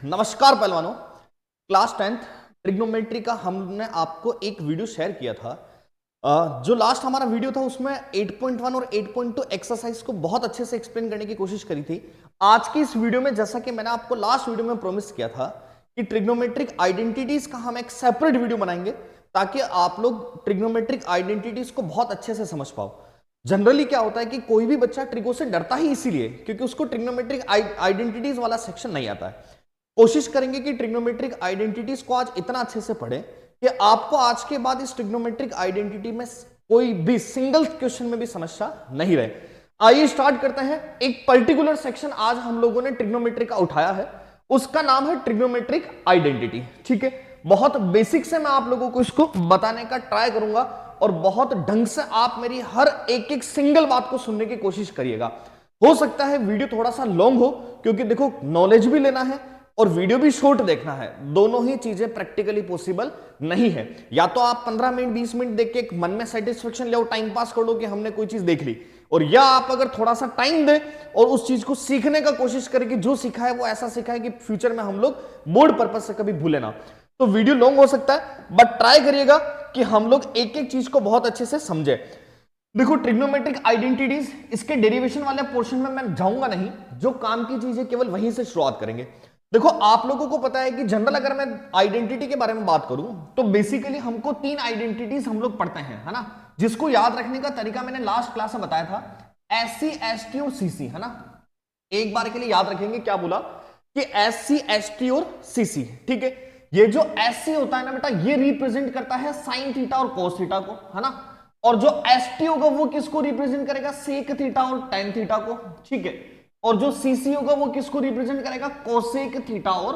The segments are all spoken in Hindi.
नमस्कार पहलवानों। क्लास 10th ट्रिग्नोमेट्री का हमने आपको एक वीडियो शेयर किया था। जो लास्ट हमारा वीडियो था उसमें 8.1 और 8.2 एक्सरसाइज को बहुत अच्छे से एक्सप्लेन करने की कोशिश करी थी। आज की इस वीडियो में जैसा कि मैंने आपको लास्ट वीडियो में प्रॉमिस किया था कि ट्रिग्नोमेट्रिक आइडेंटिटीज का हम एक सेपरेट वीडियो बनाएंगे ताकि आप लोग ट्रिग्नोमेट्रिक आइडेंटिटीज को बहुत अच्छे से समझ पाओ। जनरली क्या होता है कि कोई भी बच्चा ट्रिगो से डरता ही इसीलिए क्योंकि उसको ट्रिग्नोमेट्रिक आइडेंटिटीज वाला सेक्शन नहीं आता है। कोशिश करेंगे कि ट्रिग्नोमेट्रिक आइडेंटिटीज को आज इतना अच्छे से पढ़ें कि आपको आज के बाद इस ट्रिग्नोमेट्रिक आइडेंटिटी में कोई भी सिंगल क्वेश्चन में भी समस्या नहीं रहे। आइए स्टार्ट करते हैं। एक पर्टिकुलर सेक्शन आज हम लोगों ने ट्रिग्नोमेट्रिक का उठाया है, उसका नाम है ट्रिग्नोमेट्रिक आइडेंटिटी। ठीक है, बहुत बेसिक से मैं आप लोगों को इसको बताने का ट्राई करूंगा और बहुत ढंग से आप मेरी हर एक एक सिंगल बात को सुनने की कोशिश करिएगा। हो सकता है वीडियो थोड़ा सा लॉन्ग हो क्योंकि देखो नॉलेज भी लेना है और वीडियो भी शॉर्ट देखना है, दोनों ही चीजें प्रैक्टिकली पॉसिबल नहीं है। या तो आप 15 मिनट 20 मिनट देख के एक मन में सेटिस्फेक्शन ले टाइम पास कर लो कि हमने कोई चीज देख ली, और या आप अगर थोड़ा सा टाइम दे और उस चीज को सीखने का कोशिश करें कि जो सीखा है वो ऐसा सीखा है कि फ्यूचर में हम लोग बोर्ड पर्पज से कभी भूले ना। तो वीडियो लॉन्ग हो सकता है बट ट्राई करिएगा कि हम लोग एक एक चीज को बहुत अच्छे से समझे। देखो ट्रिग्नोमेट्रिक आइडेंटिटीज, इसके डेरिवेशन वाले पोर्शन में मैं जाऊंगा नहीं, जो काम की चीज है केवल वहीं से शुरुआत करेंगे। देखो आप लोगों को पता है कि जनरल अगर मैं आइडेंटिटी के बारे में बात करूं तो बेसिकली हमको 3 आइडेंटिटीज हम लोग पढ़ते हैं, है ना, जिसको याद रखने का तरीका मैंने लास्ट क्लास में बताया था, SC ST और CC, है ना। एक बार के लिए याद रखेंगे क्या बोला कि SC ST और CC। ठीक है, ये जो SC होता है ना बेटा, ये रिप्रेजेंट करता है साइन थीटा और कोस थीटा को, है ना, और जो ST होगा वो किसको रिप्रेजेंट करेगा, सेक थीटा और टेन थीटा को। ठीक है, और जो CC होगा वो किसको रिप्रेजेंट करेगा, कोसेक थीटा और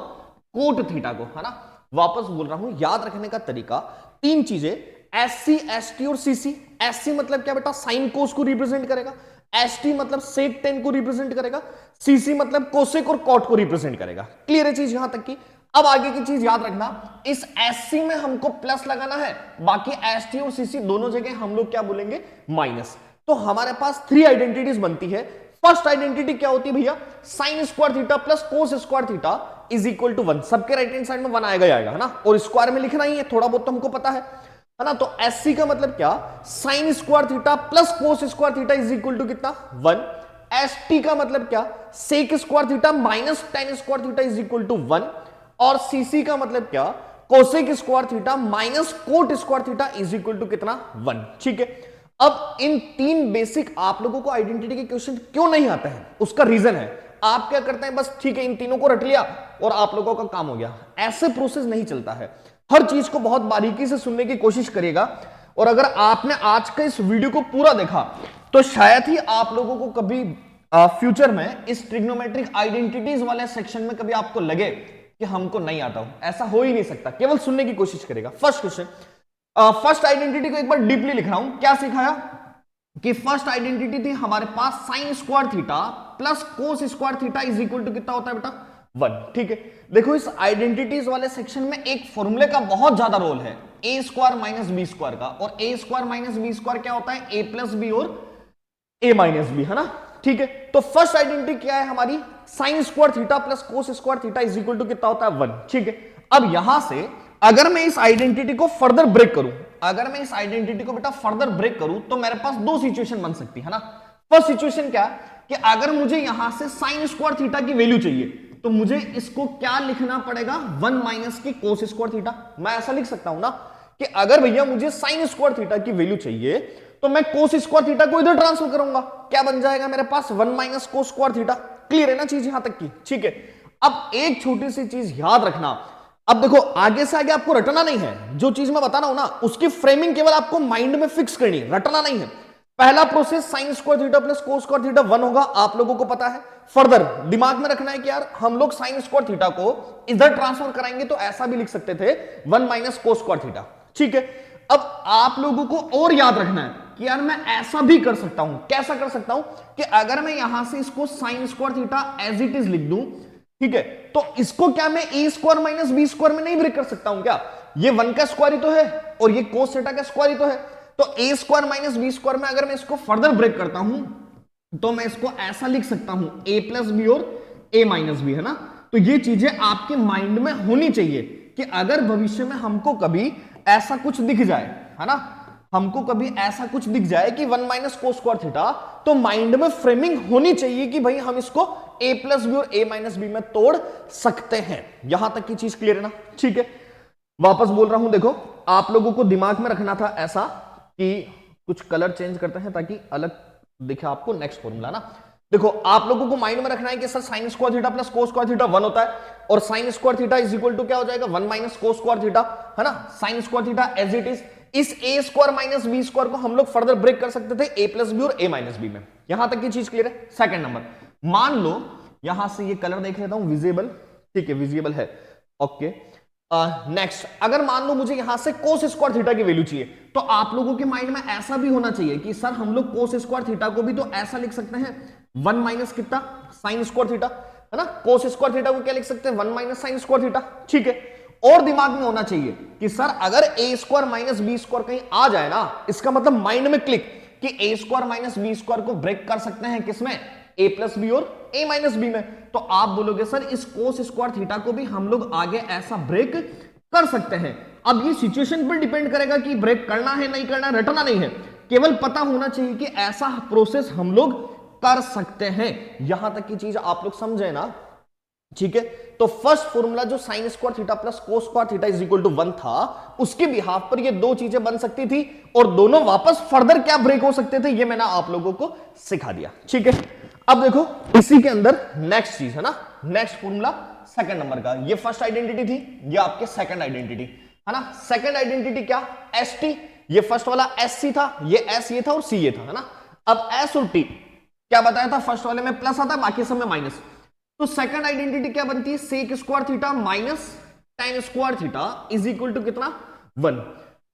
कोट थीटा को, है ना। वापस बोल रहा हूं, याद रखने का तरीका 3 चीजें, SC ST और CC। SC मतलब क्या बेटा, साइन कोस को रिप्रेजेंट करेगा, ST मतलब सेक टेन को रिप्रेजेंट करेगा, CC मतलब कोसेक और कॉट को रिप्रेजेंट करेगा। क्लियर है चीज यहां तक की। अब आगे की चीज याद रखना, इस SC में हमको प्लस लगाना है, बाकी ST और CC दोनों जगह हम लोग क्या बोलेंगे, माइनस। तो हमारे पास 3 आइडेंटिटीज बनती है। फर्स्ट आइडेंटिटी क्या होती है भैया, sine square theta plus cos square theta is equal to 1। सबके राइट हैंड साइड में 1 आएगा है ना, और स्क्वायर में लिखना ही है, थोड़ा बहुत तो हमको पता है ना। तो SC का मतलब क्या, sine square theta plus cos square theta is equal to कितना, 1। ST का मतलब क्या, sec square theta minus tan square theta is equal to 1। और CC का मतलब क्या, cosec square theta minus cot square theta is equal to कितना, 1। ठीक है, अब इन 3 बेसिक आप लोगों को आइडेंटिटी के क्वेश्चन क्यों नहीं आते हैं, उसका रीजन है, आप क्या करते हैं बस ठीक है इन तीनों को रट लिया और आप लोगों का काम हो गया। ऐसे प्रोसेस नहीं चलता है, हर चीज को बहुत बारीकी से सुनने की कोशिश करिएगा। और अगर आपने आज का इस वीडियो को पूरा देखा तो शायद ही आप लोगों को कभी फ्यूचर में इस ट्रिग्नोमेट्रिक आइडेंटिटीज वाले सेक्शन में कभी आपको लगे कि हमको नहीं आता हूं, ऐसा हो ही नहीं सकता। केवल सुनने की कोशिश करेगा। फर्स्ट क्वेश्चन, फर्स्ट आइडेंटिटी को एक बार डीपली लिख रहा हूं। क्या सिखाया कि फर्स्ट आइडेंटिटी थी हमारे पास sine square theta plus cos square theta is equal to कितना होता है बेटा, 1। ठीक है, देखो इस आइडेंटिटीज वाले सेक्शन में एक फॉर्मूले का बहुत ज्यादा रोल है, ए स्क्वायर माइनस बी स्क्वायर का। और ए स्क्वायर माइनस बी स्क्वायर क्या होता है, ए प्लस बी और ए माइनस बी, है ना। ठीक है, तो फर्स्ट आइडेंटिटी क्या है हमारी, sine square theta plus cos square theta is equal to कितना होता है, 1। ठीक है, अब यहां से अगर मैं इस आइडेंटिटी को फर्दर ब्रेक करूं, अगर मैं इस आइडेंटिटी को बेटा फर्दर ब्रेक करूं तो मेरे पास 2 सिचुएशन बन सकती है ना। फर्स्ट सिचुएशन क्या कि अगर मुझे यहां से साइन स्क्वायर थीटा की वैल्यू चाहिए तो मुझे इसको क्या लिखना पड़ेगा, 1 माइनस की कोस स्क्वायर थीटा। मैं ऐसा लिख सकता हूं ना कि अगर भैया मुझे साइन स्क्वायर थीटा की वैल्यू चाहिए तो मैं कोस स्क्वायर थीटा को इधर ट्रांसफर करूंगा, क्या बन जाएगा मेरे पास, 1 माइनस कोस स्क्वायर थीटा। क्लियर है ना चीज यहां तक की। ठीक है, अब एक छोटी सी चीज याद रखना, अब देखो आगे से आगे आपको रटना नहीं है, जो चीज मैं बता रहा हूं ना उसकी फ्रेमिंग केवल आपको माइंड में फिक्स करनी है, रटना नहीं है। पहला process sign square theta plus cos square theta 1 होगा, आप लोगों को पता है। फर्दर दिमाग में रखना है कि यार हम लोग साइन स्क्वायर थीटा को इधर ट्रांसफर कराएंगे तो ऐसा भी लिख सकते थे, 1 माइनस कोस स्क्वायर थीटा। ठीक है, अब आप लोगों को और याद रखना है कि यार मैं ऐसा भी कर सकता हूं, कैसा कर सकता हूं कि अगर मैं यहां से इसको sine square theta as it is लिख दूं, ठीक है, तो इसको क्या मैं A square minus B square में नहीं ब्रेक कर सकता हूं क्या, ये 1 का स्क्वायर ही तो है और ये कोस थीटा का स्क्वायर ही तो है। तो ए स्क्वायर माइनस बी स्क्वायर में अगर मैं इसको फर्दर ब्रेक करता हूं तो मैं इसको ऐसा लिख सकता हूं, ए प्लस बी और ए माइनस बी, है ना। तो ये चीजें आपके माइंड में होनी चाहिए कि अगर भविष्य में हमको कभी ऐसा कुछ दिख जाए, है ना, हमको कभी ऐसा कुछ दिख जाए कि 1 माइनस कोस स्क्वायर थीटा, तो माइंड में फ्रेमिंग होनी चाहिए कि भाई हम इसको a प्लस बी और a माइनस बी में तोड़ सकते हैं। यहां तक की चीज क्लियर है ना? ठीक है, वापस बोल रहा हूं, देखो आप लोगों को दिमाग में रखना था ऐसा कि कुछ कलर चेंज करते हैं ताकि अलग दिखे आपको नेक्स्ट फॉर्मूला ना। देखो आप लोगों को माइंड में रखना है कि sir sine square theta plus cos square theta 1 होता है, और sine square theta is equal to क्या हो जाएगा 1 माइनस कोस स्क्वायर थीटा, है ना। Sine square theta as it is, इस a square minus B square को हम लोग फर्दर ब्रेक कर सकते थे a प्लस बी और a माइनस बी में। यहां तक की चीज क्लियर है? सेकंड नंबर, मान लो यहां से ये कलर देख लेता हूं, विजिबल, ठीक है विजिबल है, ओके। नेक्स्ट, अगर मान लो मुझे यहां से कोस स्क्वायर थीटा की वैल्यू चाहिए, तो आप लोगों के माइंड में ऐसा भी होना चाहिए कि सर हम लोग कोस स्क्वायर थीटा को भी तो ऐसा लिख सकते हैं 1 माइनस कितना साइन स्क्वायर थीटा, है ना। कोस स्क्वायर थीटा को क्या लिख सकते हैं 1 माइनस साइन स्क्वायर थीटा, ठीक है। और दिमाग में होना चाहिए कि सर अगर a square minus B square कहीं आ जाए ना, इसका मतलब माइंड में क्लिक कि a square minus B square को ब्रेक कर सकते हैं किसमें, a प्लस बी और a माइनस बी में। तो आप बोलोगे सर इस कोस स्क्वायर थीटा को भी हम लोग आगे ऐसा ब्रेक कर सकते हैं। अब ये सिचुएशन पर डिपेंड करेगा कि ब्रेक करना है नहीं करना है, रटना नहीं है, केवल पता होना चाहिए कि ऐसा प्रोसेस हम लोग कर सकते हैं। यहां तक की चीज आप लोग समझे ना, ठीक है। तो फर्स्ट फॉर्मूला जो sine square theta plus cos square theta is equal to 1 था, उसके बिहाफ पर ये दो चीजें बन सकती थी और दोनों वापस फर्दर क्या ब्रेक हो सकते थे, ये मैंने आप लोगों को सिखा दिया, ठीक है। अब देखो इसी के अंदर नेक्स्ट चीज है ना, नेक्स्ट फॉर्मूला सेकंड नंबर का, ये फर्स्ट आइडेंटिटी थी, ये आपके सेकंड आइडेंटिटी है ना। सेकंड आइडेंटिटी क्या, एस टी, ये फर्स्ट वाला एस सी था, ये एस ये था और सी ये था, है ना। अब एस और टी क्या बताया था, फर्स्ट वाले में प्लस आता है बाकी सब में माइनस, तो सेकंड आइडेंटिटी क्या बनती है, sec square theta minus tan square theta is equal to कितना 1।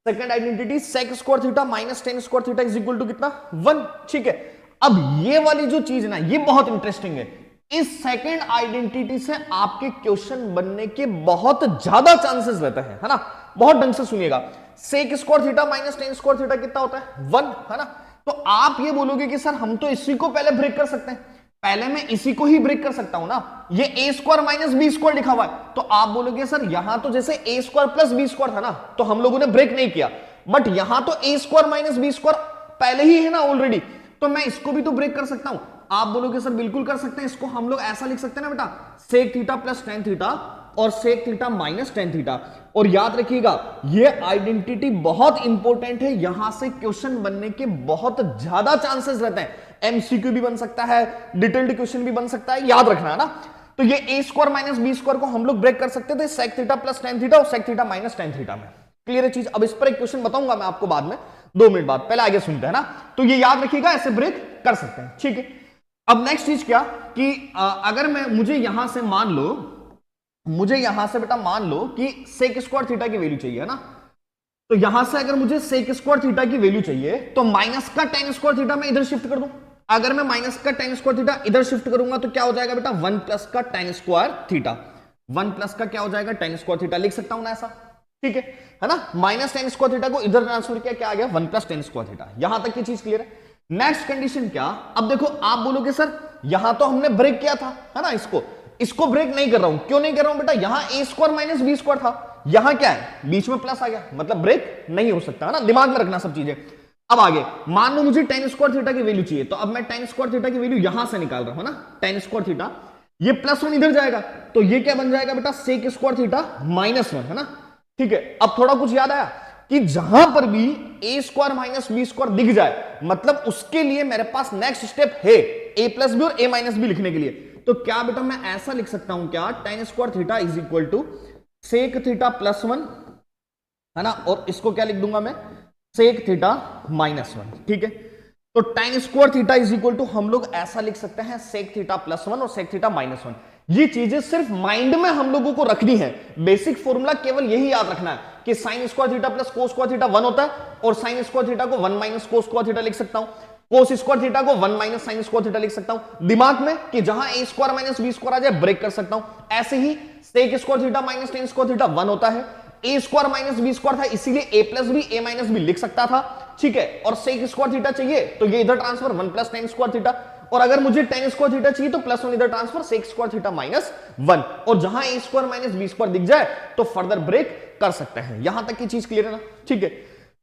Second identity sec square theta minus tan square theta is equal to कितना 1, ठीक है। अब ये वाली जो चीज ना, ये बहुत इंटरेस्टिंग है। इस सेकंड आइडेंटिटी से आपके क्वेश्चन बनने के बहुत ज्यादा चांसेस रहते हैं, है ना। बहुत ढंग से सुनिएगा, sec square theta minus tan square theta कितना होता है 1, है ना। तो आप ये बोलोगे कि सर हम तो इसी को पहले ब्रेक कर सकते हैं, पहले मैं इसी को ही ब्रेक कर सकता हूं ना, ये a square minus B square लिखा हुआ है। तो आप बोलोगे सर यहां तो जैसे a square plus B square था ना, तो हम लोगों ने ब्रेक नहीं किया, बट यहां तो a square minus B square पहले ही है ना ऑलरेडी, तो मैं इसको भी तो ब्रेक कर सकता हूं। आप बोलोगे सर बिल्कुल कर सकते हैं, इसको हम लोग ऐसा लिख सकते हैं ना बेटा, sec theta plus tan theta और sec theta minus tan theta. और याद रखिएगा ये आइडेंटिटी बहुत इंपॉर्टेंट है, यहां से क्वेश्चन बनने के बहुत ज्यादा चांसेस रहते हैं, एमसीक्यू भी बन सकता है, डिटेल्ड क्वेश्चन भी बन सकता है, याद रखना है ना। तो ये a square minus B square को हम लोग ब्रेक कर सकते थे sec theta plus tan theta और sec theta minus tan theta में। क्लियर है चीज? अब इस पर एक क्वेश्चन बताऊंगा मैं आपको बाद में, 2 मिनट बाद, पहले आगे सुनते हैं ना। तो ये याद रखिएगा, ऐसे ब्रेक कर सकते हैं, ठीक है। अब नेक्स्ट चीज क्या कि अगर मुझे यहां से मान लो, मुझे यहां से बेटा मान लो कि सेक स्क्वायर थीटा की वैल्यू चाहिए, है ना। तो यहां से अगर मुझे सेक स्क्वायर थीटा की वैल्यू चाहिए, तो माइनस का टेन स्क्वायर थीटा मैं इधर शिफ्ट कर दूं। अगर मैं माइनस का टेन स्क्वायर थीटा इधर शिफ्ट करूंगा तो क्या हो जाएगा बेटा 1 प्लस का टेन स्क्वायर थीटा, 1 प्लस का क्या हो जाएगा टेन स्क्वायर थीटा, लिख सकता हूं ना ऐसा, ठीक है ना। माइनस टेन स्क्वायर थीटा को इधर ट्रांसफर किया, क्या आ गया 1 प्लस टेन स्क्वायर थीटा। यहां तक की चीज क्लियर है। नेक्स्ट कंडीशन क्या, अब देखो आप बोलोगे सर यहां तो हमने ब्रेक किया था, है ना, इसको ब्रेक नहीं कर रहा हूं, क्यों नहीं कर रहा हूं बेटा, यहां a square minus B square था, यहां क्या है बीच में प्लस आ गया, मतलब ब्रेक नहीं हो सकता, है ना। दिमाग में रखना सब चीजें। अब आगे मान लो मुझे टेन स्क्वायर थीटा की वैल्यू चाहिए, तो अब मैं टेन स्क्वायर थीटा की वैल्यू यहां से निकाल रहा हूं ना, टेन स्क्वायर थीटा, ये प्लस 1 इधर जाएगा, तो ये क्या बन जाएगा बेटा सेक स्क्वायर थीटा माइनस 1, है ना, ठीक है। अब थोड़ा कुछ याद आया कि जहां पर भी a square minus B square दिख जाए, मतलब उसके लिए मेरे पास नेक्स्ट स्टेप है a प्लस बी और a माइनस बी लिखने के लिए। तो क्या बेटा मैं ऐसा लिख सकता हूं क्या, tan square theta is equal to sec theta plus 1, है ना, और इसको क्या लिख दूंगा मैं सेक थीटा माइनस 1, ठीक है। तो tan square theta is equal to हम लोग ऐसा लिख सकते हैं सेक थीटा प्लस 1 और सेक थीटा माइनस 1। ये चीजें सिर्फ माइंड में हम लोगों को रखनी है, बेसिक फॉर्मूला केवल यही याद रखना है कि sign square theta plus cos square theta 1 होता है, और साइन स्क्वायर थीटा को 1 माइनस कोस स्क्वायर थीटा लिख सकता हूं, कोस स्क्वायर थीटा को 1 माइनस साइन स्क्वायर थीटा लिख सकता हूं। दिमाग में कि जहां a square minus B square आ जाए ब्रेक कर सकता हूं। ऐसे ही sec square theta minus tan square theta 1 होता है, a square minus B square था इसीलिए a plus b a minus b लिख सकता था, ठीक है। और सेक स्क्वायर थीटा चाहिए तो ये इधर transfer 1 plus tan square theta, और अगर मुझे टेन स्क्वायर थीटा चाहिए तो प्लस वन इधर transfer sec square theta minus one, और जहां A square minus B square दिख जाए तो फर्दर ब्रेक कर सकते हैं। यहां तक की चीज क्लियर है ना, ठीक है।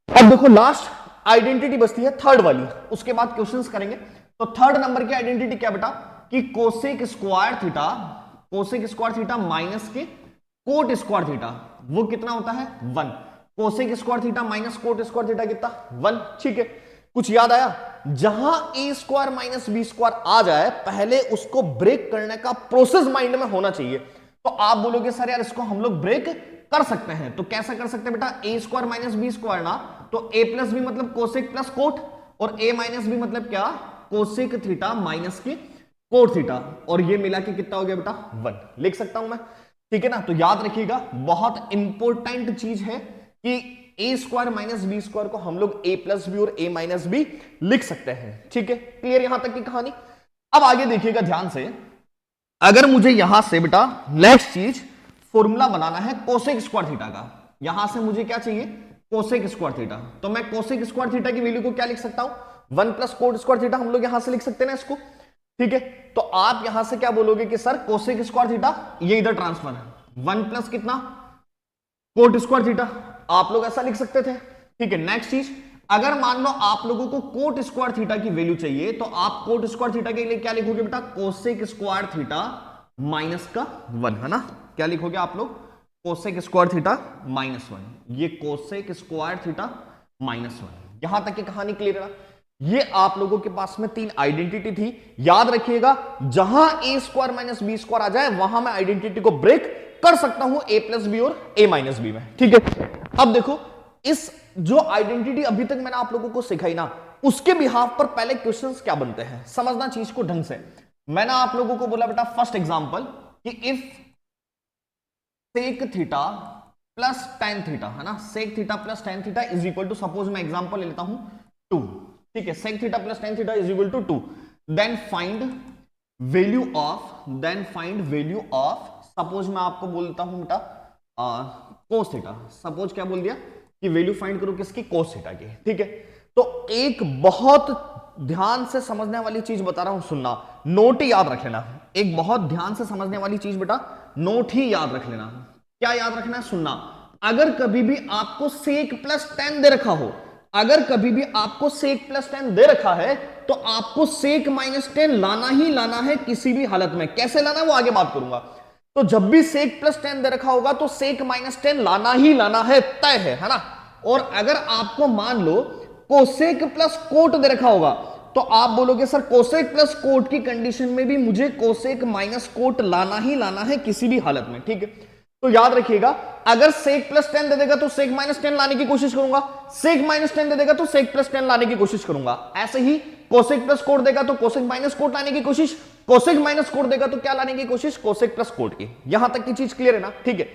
अब देखो लास्ट आइडेंटिटी बचती है थर्ड वाली, उसके बाद क्वेश्चंस करेंगे। तो थर्ड नंबर की आइडेंटिटी क्या बेटा, कि कोसेक स्क्वायर थीटा माइनस के कोट स्क्वायर थीटा, वो कितना होता है 1। Cosec square theta minus cot square theta कितना 1, ठीक है। कुछ याद आया, जहां A square minus B square आ जाए पहले उसको ब्रेक करने का प्रोसेस माइंड में होना चाहिए। तो आप बोलोगे सर यार इसको हम लोग ब्रेक कर सकते हैं, तो कैसा कर सकते हैं बेटा, ए स्क्वायर माइनस बी स्क्वायर ना, तो ए प्लस बी मतलब कोसेक प्लस कोट, और ए माइनस बी मतलब क्या, कोसेक थीटा माइनस के कोट थीटा, और ये मिला के कितना हो गया बेटा 1, लिख सकता हूं मैं, ठीक है ना। तो याद रखिएगा बहुत इंपॉर्टेंट चीज है कि ए स्क्वायर माइनस बी स्क्वायर को हम लोग ए प्लस बी और ए माइनस बी लिख सकते हैं, ठीक है। क्लियर यहां तक की कहानी। अब आगे देखिएगा ध्यान से, अगर मुझे यहां से बेटा नेक्स्ट चीज फॉर्मूला बनाना है कोसेक स्क्वायर थीटा का, यहां से मुझे क्या चाहिए, कोसेक स्क्वायर थीटा, तो मैं कोसेक स्क्वायर थीटा की वैल्यू को क्या लिख सकता हूं 1 प्लस कोट स्क्वायर थीटा, हम लोग यहां से लिख सकते हैं ना इसको, ठीक है। तो आप यहां से क्या बोलोगे कि सर कोसेक स्क्वायर थीटा ये इधर ट्रांसफर है 1 प्लस कितना कोट स्क्वायर थीटा, आप लोग ऐसा लिख सकते थे, ठीक है। नेक्स्ट चीज, अगर मान लो आप लोगों को कोट स्क्वायर थीटा की वैल्यू चाहिए तो आप कोट स्क्वायर थीटा के लिए क्या लिखोगे बेटा, कोसेक स्क्वायर थीटा माइनस का 1, है ना। क्या लिखोगे आप लोग, कोसेक स्क्वायर थीटा माइनस 1, ये कोसेक स्क्वायर थीटा माइनस 1। यहां तक की कहानी क्लियर है। ये आप लोगों के पास में 3 आइडेंटिटी थी, याद रखिएगा जहां A square minus B square आ जाए वहां मैं आइडेंटिटी को ब्रेक कर सकता हूं ए प्लस बी और ए माइनस बी में, ठीक है। अब देखो इस जो आइडेंटिटी अभी तक मैंने आप लोगों को सिखाई ना, उसके बिहाफ पर पहले क्वेश्चंस क्या बनते हैं, समझना चीज को ढंग से। मैंने आप लोगों को बोला बेटा फर्स्ट एग्जांपल कि if sec theta plus tan theta, है ना, sec theta plus tan theta is equal to, suppose मैं एग्जांपल लेता हूं 2, ठीक है, sec theta plus tan theta is equal to 2, then find value of, suppose मैं आपको बोलता हूं बेटा कोस थीटा, सपोज क्या बोल दिया कि वैल्यू फाइंड करो किसकी, कोस थीटा की, ठीक है। तो एक बहुत ध्यान से समझने वाली चीज बता रहा हूं, सुनना, नोट ही याद रख लेना, एक बहुत ध्यान से समझने वाली चीज बेटा नोट ही याद रख लेना। क्या याद रखना है, सुनना, अगर कभी भी आपको सेक प्लस 10 दे रखा हो, अगर कभी भी आपको सेक प्लस 10 दे रखा है तो आपको सेक माइनस 10 लाना ही लाना है किसी भी हालत में। कैसे लाना है वो आगे बात करूंगा। तो जब भी सेक प्लस 10 दे रखा होगा तो सेक माइनस 10 लाना ही लाना है, तय है ना। और अगर आपको मान लो कोसेक प्लस कोट दे रखा होगा तो आप बोलोगे सर कोसेक प्लस कोट की कंडीशन में भी मुझे कोसेक माइनस कोट लाना ही लाना है किसी भी हालत में, ठीक है। तो याद रखिएगा अगर सेक प्लस 10 दे देगा तो सेक माइनस 10 लाने की कोशिश करूंगा, सेक माइनस 10 दे देगा तो सेक प्लस 10 लाने की कोशिश करूंगा। ऐसे ही कोसेक प्लस कोट देगा तो कोसेक माइनस कोट लाने की कोशिश, कोसेक माइनस कोट देगा तो क्या लाने की कोशिश, कोसेक प्लस कोट की। यहां तक की चीज क्लियर है ना, ठीक है।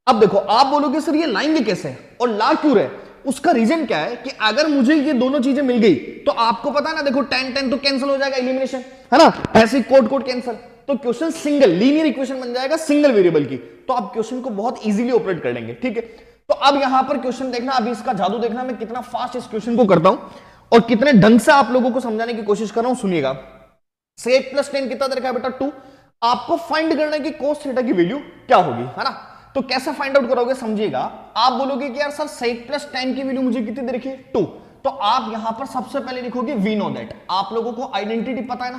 अब देखो आप बोलोगे सर ये लाएंगे कैसे और ला क्यों रहे, उसका रीजन क्या है कि अगर मुझे ये दोनों चीजें मिल गई तो आपको पता है ना, देखो 10 10 तो कैंसिल हो जाएगा, एलिमिनेशन, है ना, ऐसे कोट कोट कैंसिल, तो क्वेश्चन सिंगल लीनियर इक्वेशन बन जाएगा सिंगल वेरिएबल की, तो आप क्वेश्चन को बहुत इजीली ऑपरेट कर लेंगे, ठीक है। तो अब यहां पर क्वेश्चन देखना, अभी इसका जादू देखना, मैं कितना फास्ट इस क्वेश्चन को करता हूं और कितने ढंग से आप लोगों को समझाने की कोशिश कर रहा हूं, सुनिएगा। सेक प्लस 10 कितना दे रखा है बेटा 2, आपको फाइंड करना है कि कोस थीटा की वैल्यू क्या होगी, है ना। तो कैसे फाइंड आउट करोगे समझिएगा, आप बोलोगे कि यार सर सेक प्लस 10 की वैल्यू मुझे कितनी दे रखी है 2, तो आप यहां पर सबसे पहले लिखोगे वी नो दैट, आप लोगों को आइडेंटिटी पता है ना,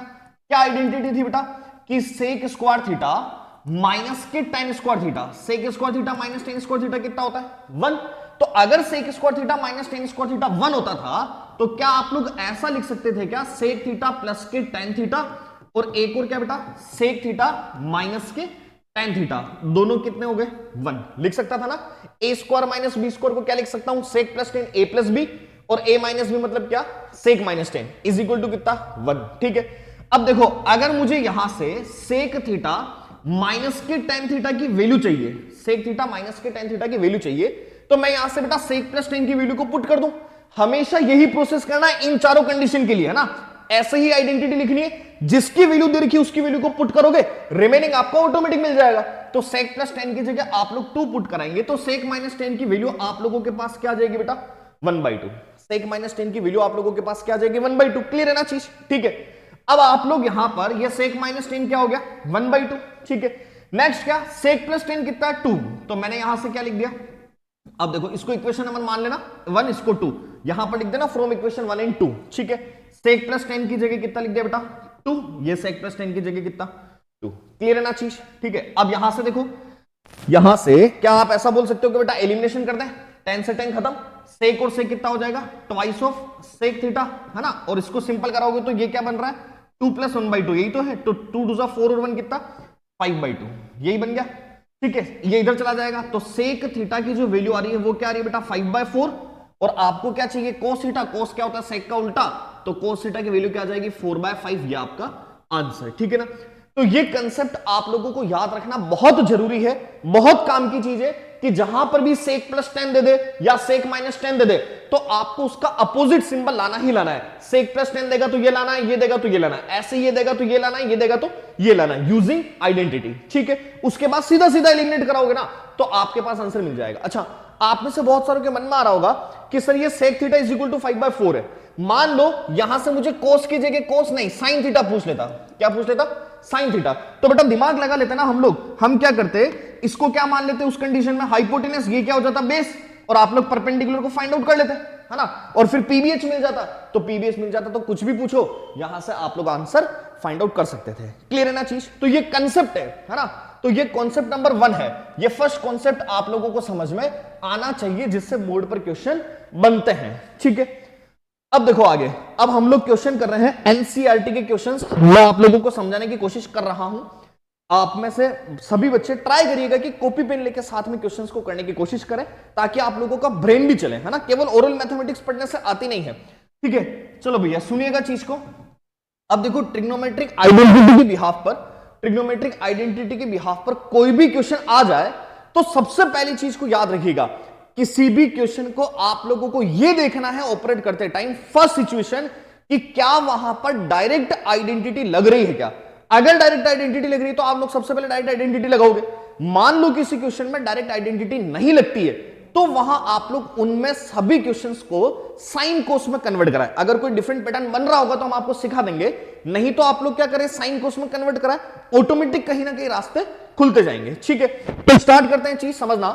क्या आइडेंटिटी थी बेटा कि सेक स्क्वायर थीटा माइनस के tan square theta, sec square theta minus tan square theta कितना होता है 1। तो अगर sec square theta minus tan square theta 1 होता था तो क्या आप लोग ऐसा लिख सकते थे क्या, सेक थीटा प्लस के टेन थीटा, और एक और क्या बेटा सेक थीटा माइनस के टेन थीटा, दोनों कितने हो गए 1, लिख सकता था ना। A square minus B square को क्या लिख सकता हूं, sec plus 10 A plus B, और ए माइनस बी मतलब क्या, sec minus 10 is equal to कितना 1, ठीक है। अब देखो अगर मुझे यहां से सेक थीटा माइनस के टेन थीटा की वैल्यू चाहिए, सेक थीटा माइनस के टेन थीटा की वैल्यू चाहिए, तो मैं यहां से बेटा सेक प्लस 10 की वैल्यू को पुट कर दूं। हमेशा यही प्रोसेस करना है इन चारों कंडीशन के लिए, है ना। ऐसे ही आइडेंटिटी लिखनी है, जिसकी वैल्यू दे रखी है उसकी वैल्यू को पुट करोगे, रिमेनिंग आपको ऑटोमेटिक मिल जाएगा। तो सेक प्लस 10 की जगह आप लोग 2 पुट कराएंगे तो सेक माइनस 10 की वैल्यू आप लोगों के पास क्या आ जाएगी बेटा 1/2, सेक माइनस 10 की वैल्यू आप लोगों के पास क्या आ जाएगी 1/2, क्लियर है ना चीज, ठीक है। अब आप लोग यहां पर ये सेक माइनस टेन क्या हो गया 1/2, ठीक है। नेक्स्ट क्या सेक प्लस टेन कितना है 2, तो मैंने यहां से क्या लिख दिया, अब देखो इसको इक्वेशन नंबर मान लेना 1, इसको 2, यहां पर लिख देना फ्रॉम इक्वेशन 1 एंड 2, ठीक है। सेक प्लस 10 की जगह कितना लिख दिया बेटा 2, ये सेक प्लस 10 की जगह कितना 2, क्लियर है ना चीज, ठीक है। अब यहां से देखो, यहां से क्या आप ऐसा बोल सकते हो कि बेटा एलिमिनेशन कर दें, 10 से 10 खत्म, सेक और सेक कितना हो जाएगा ट्वाइस ऑफ सेक थीटा, है ना, और इसको सिंपल कराओगे तो ये क्या बन रहा है 2 + 1/2, यही तो है, तो 2 2 4 और 1 कितना 5/2, यही बन गया, ठीक है। ये इधर चला जाएगा तो सेक थीटा की जो वैल्यू आ रही है वो क्या आ रही है बेटा 5/4, और आपको क्या चाहिए कोस थीटा, कोस क्या होता है सेक का उल्टा, तो कोस थीटा की वैल्यू क्या आ जाएगी 4/5, ये आपका आंसर, ठीक है ना। तो ये कंसेप्ट आप लोगों को याद रखना बहुत जरूरी है, बहुत काम की चीज है कि जहां पर भी सेक प्लस 10 दे दे या सेक माइनस 10 दे दे तो आपको उसका अपोजिट सिंबल लाना ही लाना है। सेक प्लस 10 देगा तो ये लाना है, ये देगा तो ये लाना है, ऐसे ये देगा तो ये लाना है, ये देगा तो ये लाना है, यूजिंग आइडेंटिटी, ठीक है। उसके बाद सीधा सीधा एलिमिनेट कराओगे ना तो आपके पास आंसर मिल जाएगा। अच्छा, आप में से बहुत सारों के मन में आ रहा होगा कि सर ये sec theta is equal to 5/4 है, मान लो यहां से मुझे कोस की जगह कोस नहीं साइन थीटा पूछ लेता, क्या पूछ लेता साइन थीटा, तो बेटा दिमाग लगा लेते ना हम लोग, हम क्या करते इसको क्या मान लेते उस कंडीशन में हाइपोटेनस, ये क्या हो जाता बेस, और आप लोग परपेंडिकुलर को फाइंड आउट कर लेते है ना, और फिर पीबीएच मिल जाता, तो पीबीएच मिल जाता तो कुछ भी पूछो यहां से आप लोग आंसर फाइंड आउट कर सकते थे, क्लियर है ना चीज। तो ये कंसेप्ट है ना, तो ये कॉन्सेप्ट नंबर 1 है, ये फर्स्ट कॉन्सेप्ट आप लोगों को समझ में आना चाहिए जिससे बोर्ड पर क्वेश्चन बनते हैं, ठीक है। अब देखो आगे, अब हम लोग क्वेश्चन कर रहे हैं एनसीईआरटी के क्वेश्चंस, मैं आप लोगों को समझाने की कोशिश कर रहा हूं। आप में से सभी बच्चे ट्राई करिएगा कि कॉपी पेन लेके साथ में क्वेश्चंस को करने की कोशिश करें ताकि आप लोगों का ब्रेन भी चले, है ना, केवल ओरल मैथमेटिक्स पढ़ने से आती नहीं है, ठीक है। चलो भैया सुनिएगा चीज को। अब देखो ट्रिग्नोमेट्रिक आइडेंटिटी के बिहाफ पर, ट्रिग्नोमेट्रिक आइडेंटिटी के बिहाफ पर कोई भी क्वेश्चन आ जाए तो सबसे पहली चीज को याद रखिएगा, किसी भी क्वेश्चन को आप लोगों को यह देखना है ऑपरेट करते टाइम फर्स्ट सिचुएशन कि क्या वहां पर डायरेक्ट आइडेंटिटी लग रही है क्या। अगर डायरेक्ट आइडेंटिटी लग रही है तो आप लोग सबसे पहले डायरेक्ट आइडेंटिटी लगाओगे। मान लो किसी क्वेश्चन में डायरेक्ट आइडेंटिटी नहीं लगती है तो वहां आप लोग उनमें सभी क्वेश्चंस को साइन कोस में कन्वर्ट कराएं। अगर कोई डिफरेंट पैटर्न बन रहा होगा तो हम आपको सिखा देंगे, नहीं तो आप लोग क्या करें साइन कोस में कन्वर्ट कराएं, ऑटोमेटिक कहीं ना कहीं रास्ते खुलते जाएंगे, ठीक है। तो स्टार्ट करते हैं, चीज समझना।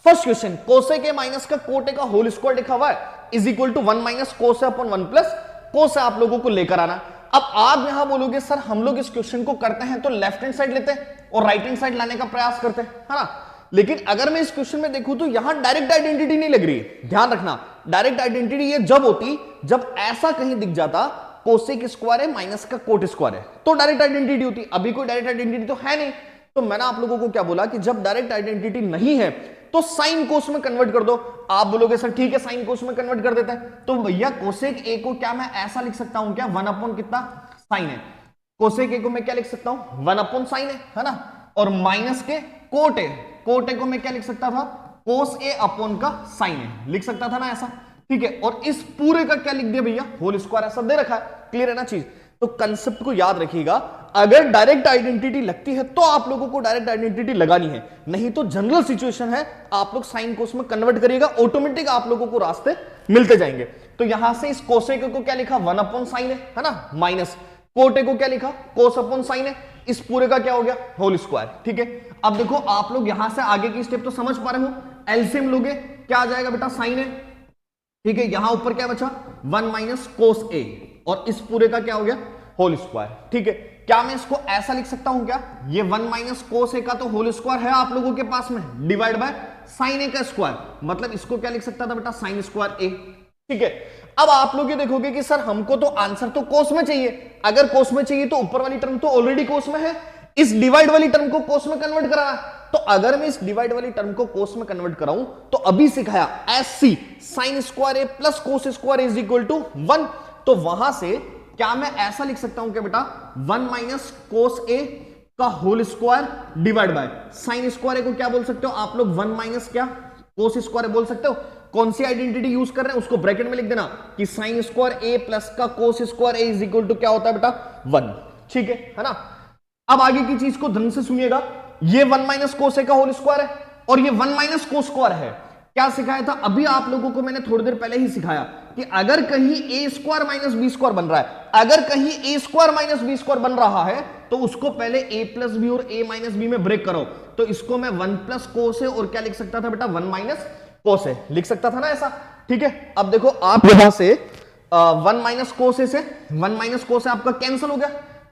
First question, cosec A minus का कोट ए का होल स्क्वायर लिखा हुआ है is equal to 1 minus cos upon 1 plus cos आप लोगों को लेकर आना। अब आप यहां बोलोगे सर हम लोग इस क्वेश्चन को करते हैं तो लेफ्ट हैंड साइड लेते हैं और राइट हैंड साइड लाने का प्रयास करते हैं, है ना। लेकिन अगर मैं इस क्वेश्चन में देखूं तो यहां डायरेक्ट आइडेंटिटी नहीं लग रही है, ध्यान रखना। डायरेक्ट आइडेंटिटी ये जब होती जब ऐसा कहीं दिख जाता कोसेक स्क्वायर है माइनस का कोट स्क्वायर है तो डायरेक्ट आइडेंटिटी होती। अभी कोई डायरेक्ट आइडेंटिटी तो है नहीं, तो मैंने आप लोगों को क्या बोला कि जब डायरेक्ट आइडेंटिटी नहीं है तो साइन कोस में कन्वर्ट कर दो। आप बोलोगे सर ठीक है साइन कोस में कन्वर्ट कर देते हैं, तो भैया कोसेक ए को क्या मैं ऐसा लिख सकता हूं क्या 1 अपॉन कितना साइन है, कोसेक ए को मैं क्या लिख सकता हूं 1 अपॉन साइन है ना, और माइनस के कोट ए, कोट ए को मैं क्या लिख सकता था कोस ए अपॉन का साइन है, लिख सकता था ना ऐसा, ठीक है। और इस पूरे का क्या लिख दिया भैया होल स्क्वायर, ऐसा दे रखा है, क्लियर है ना चीज। तो कंसेप्ट को याद रखिएगा, अगर डायरेक्ट आइडेंटिटी लगती है तो आप लोगों को डायरेक्ट आइडेंटिटी लगानी है, नहीं तो जनरल सिचुएशन है आप लोग साइन कोस में कन्वर्ट करिएगा, ऑटोमेटिक आप लोगों को रास्ते मिलते जाएंगे। तो यहां से इस कोसेक को क्या लिखा 1 अपॉन साइन है ना, माइनस कोटे को क्या लिखा कोस अपॉन साइन है, इस पूरे का क्या हो गया होल स्क्वायर, ठीक है। अब देखो आप लोग यहां से आगे की स्टेप तो समझ पा रहे हो, एलसीएम लोगे क्या आ जाएगा बेटा साइन है, ठीक है। यहां ऊपर क्या बचा 1 माइनस कोस ए और इस पूरे का क्या हो गया होल स्क्वायर, ठीक है। क्या मैं इसको ऐसा लिख सकता हूं क्या, ये 1 माइनस कोस ए का तो होल स्क्वायर है आप लोगों के पास में, डिवाइड बाय साइन ए का स्क्वायर, मतलब इसको क्या लिख सकता था बेटा साइन स्क्वायर ए, ठीक है। अब आप लोग ये देखोगे कि सर हमको तो आंसर तो कोस में चाहिए, अगर कोस में चाहिए तो ऊपर वाली टर्म तो ऑलरेडी कोस में है, इस डिवाइड वाली टर्म को कोस में कन्वर्ट कराना। तो अगर मैं इस डिवाइड वाली टर्म को कोस में कन्वर्ट कराऊं तो अभी सिखाया SC sine square A plus cos square is equal to 1, तो वहां से क्या मैं ऐसा लिख सकता हूं क्या बेटा 1 माइनस कोस ए का whole square divide by sine square a को क्या बोल सकते हो आप लोग 1 माइनस क्या कोस स्क्वायर बोल सकते हो। कौन सी आइडेंटिटी यूज कर रहे हैं उसको ब्रैकेट में लिख देना कि साइन स्क्वायर ए प्लस का cos square A is equal to क्या होता है बेटा 1, ठीक है ना। अब आगे की चीज को ढंग से सुनिएगा, ये 1 माइनस कोस ए का होल स्क्वायर है और ये 1 माइनस कोस स्क्वायर है, क्या सिखाया था? अभी आप लोगों को मैंने थोड़ी देर पहले ही सिखाया कि अगर कहीं ए स्क्वायर माइनस बी स्क्वायर बन रहा है, अगर कहीं ए स्क्वायर माइनस बी स्क्वायर बन रहा है तो उसको पहले ए प्लस बी और ए माइनस बी में ब्रेक करो। तो इसको मैं 1 प्लस कोस है और क्या लिख सकता था बेटा? 1 माइनस कोस है लिख सकता था ना ऐसा। ठीक है, अब देखो आप यहां से 1 माइनस कोस से 1 माइनस कोस आपका कैंसिल हो गया।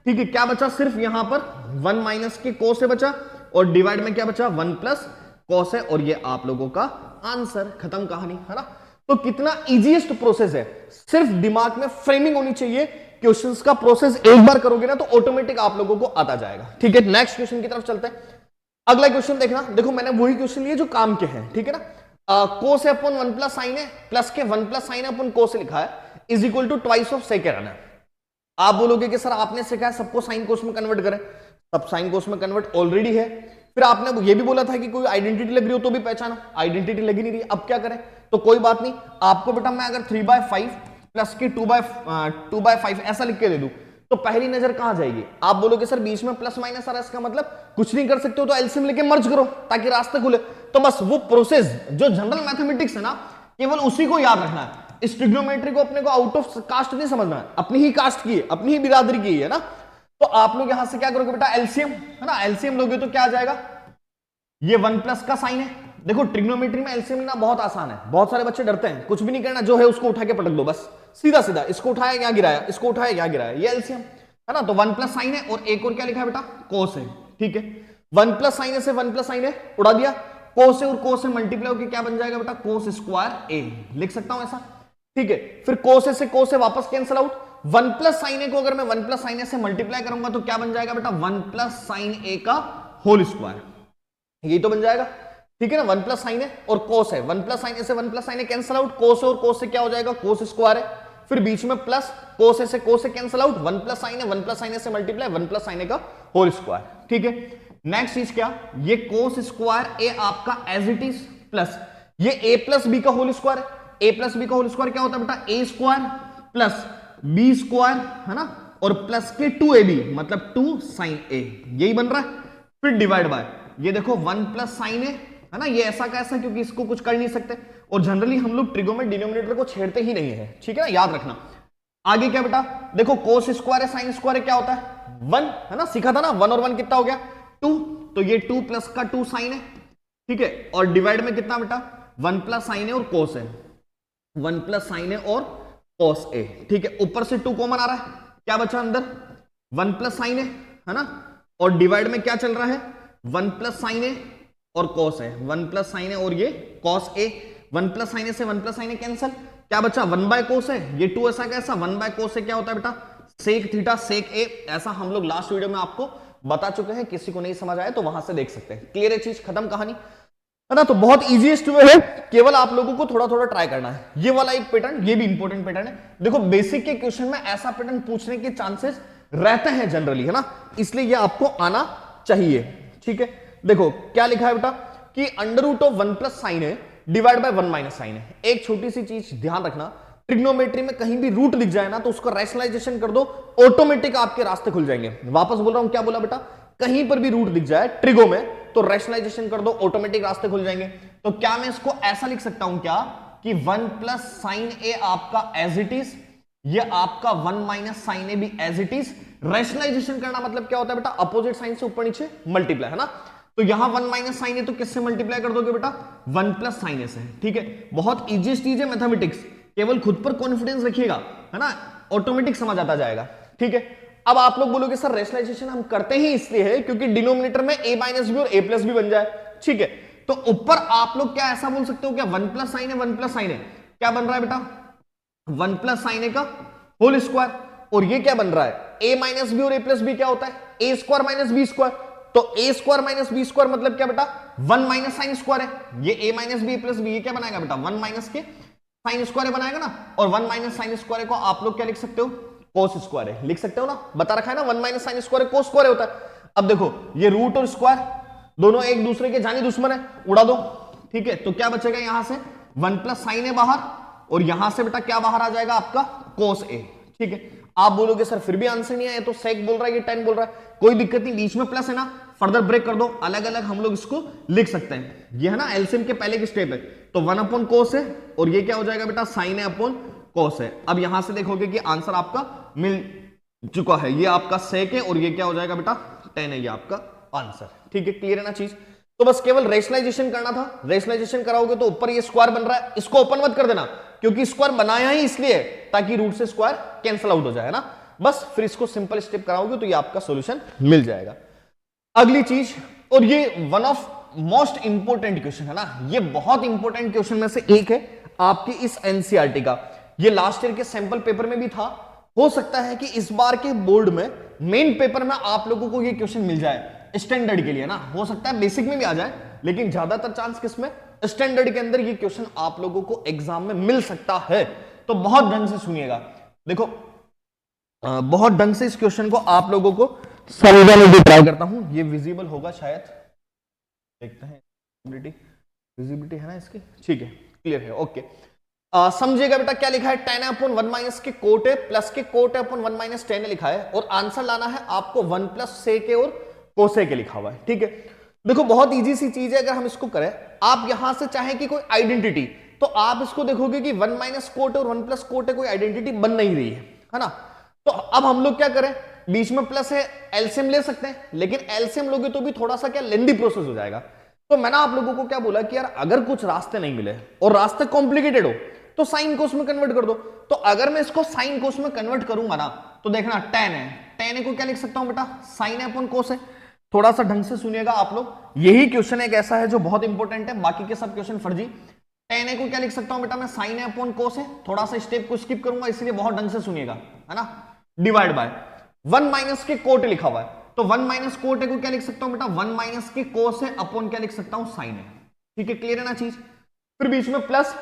ठीक है, क्या बचा? सिर्फ यहां पर 1 माइनस के कोस बचा और डिवाइड में क्या बचा? 1 प्लस कॉस है और ये आप लोगों का आंसर, खत्म कहानी, है ना। तो कितना इजीएस्ट प्रोसेस है, सिर्फ दिमाग में फ्रेमिंग होनी चाहिए। क्वेश्चंस का प्रोसेस एक बार करोगे ना तो ऑटोमेटिक आप लोगों को आता जाएगा। ठीक है, नेक्स्ट क्वेश्चन की तरफ चलते हैं। अगला क्वेश्चन देखना, देखो मैंने वही क्वेश्चन लिए जो काम के हैं। ठीक है ना, cos A upon 1 plus sine A plus के 1 प्लस साइन अपन कोस लिखा है is equal to twice of sec A. आप बोलोगे कि सर आपने सिखाया सबको साइन कोस में कन्वर्ट करें, सब साइन कोस में कन्वर्ट ऑलरेडी है। फिर आपने ये भी बोला था कि कोई आइडेंटिटी लग रही हो तो भी पहचानो, आइडेंटिटी लगी नहीं रही, अब क्या करें? तो कोई बात नहीं, आपको बेटा मैं अगर 3/5 प्लस के 2/5 ऐसा लिख के दे दूं तो पहली नजर कहां जाएगी? आप बोलोगे सर बीच में प्लस माइनस आ रहा है, इसका मतलब कुछ नहीं कर सकते हो तो एलसीएम लेके मर्ज करो ताकि रास्ते खुले। तो बस वो प्रोसेस जो जनरल मैथमेटिक्स है ना, केवल उसी को याद रखना है। इस ट्रिग्नोमेट्री को अपने को आउट ऑफ कास्ट नहीं समझना है, अपनी ही कास्ट की है, अपनी ही बिरादरी की है ना। तो आप लोग यहां से क्या करोगे बेटा? एलसीएम, है ना, एलसीएम लोगे तो क्या आ जाएगा? ये 1 प्लस का साइन है। देखो ट्रिग्नोमेट्री में एलसीएम लेना बहुत आसान है, बहुत सारे बच्चे डरते हैं, कुछ भी नहीं करना, जो है उसको उठा के पटक दो बस, सीधा सीधा, इसको उठाया क्या गिराया, इसको उठाया क्या गिराया, ये एलसीएम है ना। तो 1 प्लस साइन है और एक और क्या लिखा है बेटा? कोस है। ठीक है, 1 प्लस साइन है से 1 प्लस साइन है उड़ा दिया, कोस है और कोस से मल्टीप्लाई होकर क्या बन जाएगा बेटा? कोस स्क्वायर ए लिख सकता हूं ऐसा। ठीक है, फिर कोस से कोस से वापस कैंसिल आउट। 1 प्लस साइन ए को अगर मैं 1 प्लस साइन ए से मल्टीप्लाई करूंगा तो क्या बन जाएगा बेटा? 1 प्लस साइन ए का होल स्क्वायर, यही तो बन जाएगा। ठीक है ना, 1 प्लस साइन है और कोस है, 1 प्लस साइन ए से 1 प्लस साइन ए कैंसिल आउट, कोस है और कोस से क्या हो जाएगा? कोस स्क्वायर है। फिर बीच में प्लस, कोस से कोस से कैंसिल आउट, 1 प्लस साइन है, 1 प्लस साइन ए से मल्टीप्लाई, 1 प्लस साइन ए का होल स्क्वायर। ठीक है, नेक्स्ट चीज क्या? ये कोस स्क्वायर ए आपका एज इट इज प्लस ये ए प्लस बी का होल स्क्वायर है। ए प्लस बी का होल स्क्वायर क्या होता है बेटा? ए स्क्वायर प्लस बी स्क्वायर, है ना, और प्लस के 2ab मतलब 2 साइन ए, यही बन रहा है। फिर डिवाइड बाय ये देखो 1 प्लस साइन है ना, ये ऐसा कैसा, क्योंकि इसको कुछ कर नहीं सकते और जनरली हम लोग ट्रिगो में डिनोमिनेटर को छेड़ते ही नहीं है। ठीक है ना, याद रखना। आगे क्या बेटा? देखो कोस स्क्वायर है साइन स्क्वायर है क्या होता है? 1, है ना, सीखा था ना, 1 और 1 कितना हो गया? 2, तो ये 2 प्लस का 2 साइन है। ठीक है, और डिवाइड में कितना बेटा? 1 प्लस साइन है और कोस है, 1 प्लस साइन है और कोस ए। ठीक है, ऊपर से 2 कॉमन आ रहा है, क्या बचा अंदर? 1 प्लस साइन है ना, और डिवाइड में क्या चल रहा है? 1 प्लस साइन है और कॉस है, 1 प्लस साइन है और ये कॉस ए। 1 प्लस साइन से 1 प्लस साइन कैंसिल, क्या बचा? 1 बाय कोस है, ये 2 ऐसा कैसा, 1 बाय कोस से क्या होता है बेटा? सेक थीटा सेक ए। ऐसा हम लोग लास्ट वीडियो में आपको बता चुके हैं, किसी को नहीं समझ आया तो वहां से देख सकते हैं। क्लियर है चीज, खत्म कहानी, है ना। तो बहुत इजीएस्ट वे है, केवल आप लोगों को थोड़ा थोड़ा ट्राई करना है। ये वाला एक पैटर्न, ये भी इंपॉर्टेंट पैटर्न है। देखो बेसिक के क्वेश्चन में ऐसा पैटर्न पूछने के चांसेस रहते हैं जनरली, है ना, इसलिए ये आपको आना चाहिए। ठीक है, देखो क्या लिखा है बेटा कि under root of 1 plus sine A divide by 1 minus sine A. एक छोटी सी चीज ध्यान रखना, ट्रिग्नोमेट्री में कहीं भी रूट दिख जाए ना तो उसका रैशनलाइजेशन कर दो, ऑटोमेटिक आपके रास्ते खुल जाएंगे। वापस बोल रहा हूं, क्या बोला बेटा? कहीं पर भी रूट दिख जाए ट्रिगो में तो रैशनलाइजेशन कर दो, ऑटोमेटिक रास्ते खुल जाएंगे। तो क्या मैं इसको ऐसा लिख सकता हूं क्या कि 1 प्लस साइन ए आपका एज इट इज, ये आपका 1 माइनस साइन ए भी एज इट इज। रैशनलाइजेशन करना मतलब क्या होता है बेटा? अपोजिट साइन से ऊपर नीचे मल्टीप्लाई, है ना। तो यहां 1 माइनस साइन ए तो किससे मल्टीप्लाई कर दोगे बेटा? 1 प्लस साइन ए से। ठीक है, बहुत इजीएस्ट चीज है मैथमेटिक्स, केवल खुद पर कॉन्फिडेंस रखिएगा, है ना, ऑटोमेटिक समझ आता जाएगा। ठीक है, अब आप लोग बोलोगे सर रैशनलाइजेशन हम करते ही इसलिए है क्योंकि डिनोमिनेटर में a माइनस बी और a प्लस बी बन जाए। ठीक है, तो ऊपर आप लोग क्या ऐसा बोल सकते हो क्या? 1 प्लस साइन है, 1 प्लस साइन है क्या बन रहा है बेटा? 1 प्लस साइन ए का होल स्क्वायर, और ये क्या बन रहा है? a माइनस बी और a प्लस बी क्या होता है? a square minus B square. तो a square minus B square मतलब क्या बेटा? 1 माइनस साइन स्क्वायर है। ये a minus B plus B, ये क्या बनाएगा बेटा? 1 माइनस के साइन स्क्वायर बनाएगा ना, और 1 माइनस साइन स्क्वायर को आप लोग क्या लिख सकते हो? कोस स्क्वायर है, लिख सकते हो ना, बता रखा है ना, 1 minus sine square cos square होता है। अब देखो ये रूट और स्क्वायर दोनों एक दूसरे के जानी दुश्मन है, उड़ा दो। ठीक है, तो क्या बचेगा यहां से? 1 प्लस साइन है बाहर, और यहां से बेटा क्या बाहर आ जाएगा आपका? कोस ए। ठीक है, आप बोलोगे सर फिर भी आंसर नहीं आया, तो सेक बोल रहा है, ये 10 बोल रहा है, कोई दिक्कत नहीं, बीच में प्लस है ना, फर्दर ब्रेक कर दो, अलग अलग हम लोग इसको लिख सकते हैं। ये है ना एलसीएम के पहले की स्टेप है, तो 1 अपॉन कोस है और ये क्या हो जाएगा बेटा साइन है अपॉन कोस है। अब यहां से देखोगे कि आंसर आपका मिल चुका है, ये आपका सेक है और ये क्या हो जाएगा बेटा 10 है, ये आपका आंसर। ठीक है, क्लियर है ना चीज। तो बस केवल रेशनलाइजेशन करना था, रेशनलाइजेशन कराओगे तो ऊपर ये स्क्वायर बन रहा है, इसको ओपन मत कर देना क्योंकि स्क्वायर बनाया ही इसलिए ताकि रूट से स्क्वायर कैंसिल आउट हो जाए ना, बस फिर इसको सिंपल स्टेप कराओगे तो ये आपका सॉल्यूशन मिल जाएगा। अगली चीज, और ये one of most important question है ना, ये बहुत इंपोर्टेंट क्वेश्चन में से एक है आपकी इस एनसीईआरटी का, ये लास्ट ईयर के सैंपल पेपर में भी था, हो सकता है कि इस बार के बोर्ड में मेन पेपर में आप लोगों को ये क्वेश्चन मिल जाए स्टैंडर्ड के लिए ना, हो सकता है बेसिक में भी आ जाए, लेकिन ज्यादातर चांस किसमें स्टैंडर्ड के अंदर ये क्वेश्चन आप लोगों को एग्जाम में मिल सकता है। तो बहुत ढंग से सुनिएगा, देखो बहुत ढंग से इस क्वेश्चन को आप लोगों को समझाने की ट्राई करता हूं। ये विजिबल होगा शायद, देखते हैं विजिबिलिटी है ना इसकी, ठीक है क्लियर है, ओके। समझिएगा बेटा क्या लिखा है, tan अपॉन 1 माइनस के कोट है प्लस के कोट अपॉन 1 माइनस tan लिखा है और आंसर लाना है आपको 1 प्लस सेक और कोसेक लिखा हुआ है। ठीक है, देखो बहुत इजी सी चीज है, अगर हम इसको करें, आप यहां से चाहे कि कोई आइडेंटिटी, तो आप इसको देखोगे कि 1 माइनस कोट और 1 प्लस कोट है, कोई आइडेंटिटी बन नहीं रही है ना। तो अब हम लोग क्या करें, बीच में प्लस है, एलसीएम ले सकते हैं, लेकिन एलसीएम लोगे तो भी थोड़ा सा क्या लेंदी प्रोसेस हो जाएगा। तो मैंने आप लोगों को क्या बोला कि यार अगर कुछ रास्ते नहीं मिले और रास्ते कॉम्प्लिकेटेड हो तो साइन कोस में कन्वर्ट कर दो। तो अगर मैं इसको साइन कोस में कन्वर्ट करूंगा ना, तो देखना tan है, tan है को क्या लिख सकता हूं बेटा साइन है अपॉन कोस है। थोड़ा सा ढंग से सुनिएगा आप लोग, यही क्वेश्चन एक ऐसा है जो बहुत इंपॉर्टेंट है, बाकी के सब क्वेश्चन फर्जी। tan है को क्या लिख सकता हूं बेटा मैं साइन है अपॉन कोस है, थोड़ा सा स्टेप को स्किप करूंगा इसलिए बहुत ढंग से सुनिएगा, है ना। डिवाइड बाय 1 माइनस के कोट लिखा हुआ है, तो 1 माइनस कोट है को क्या लिख सकता हूं बेटा 1 माइनस के कोस है अपॉन क्या लिख सकता हूं साइन है। ठीक है, क्लियर है ना चीज। फिर बीच में प्लस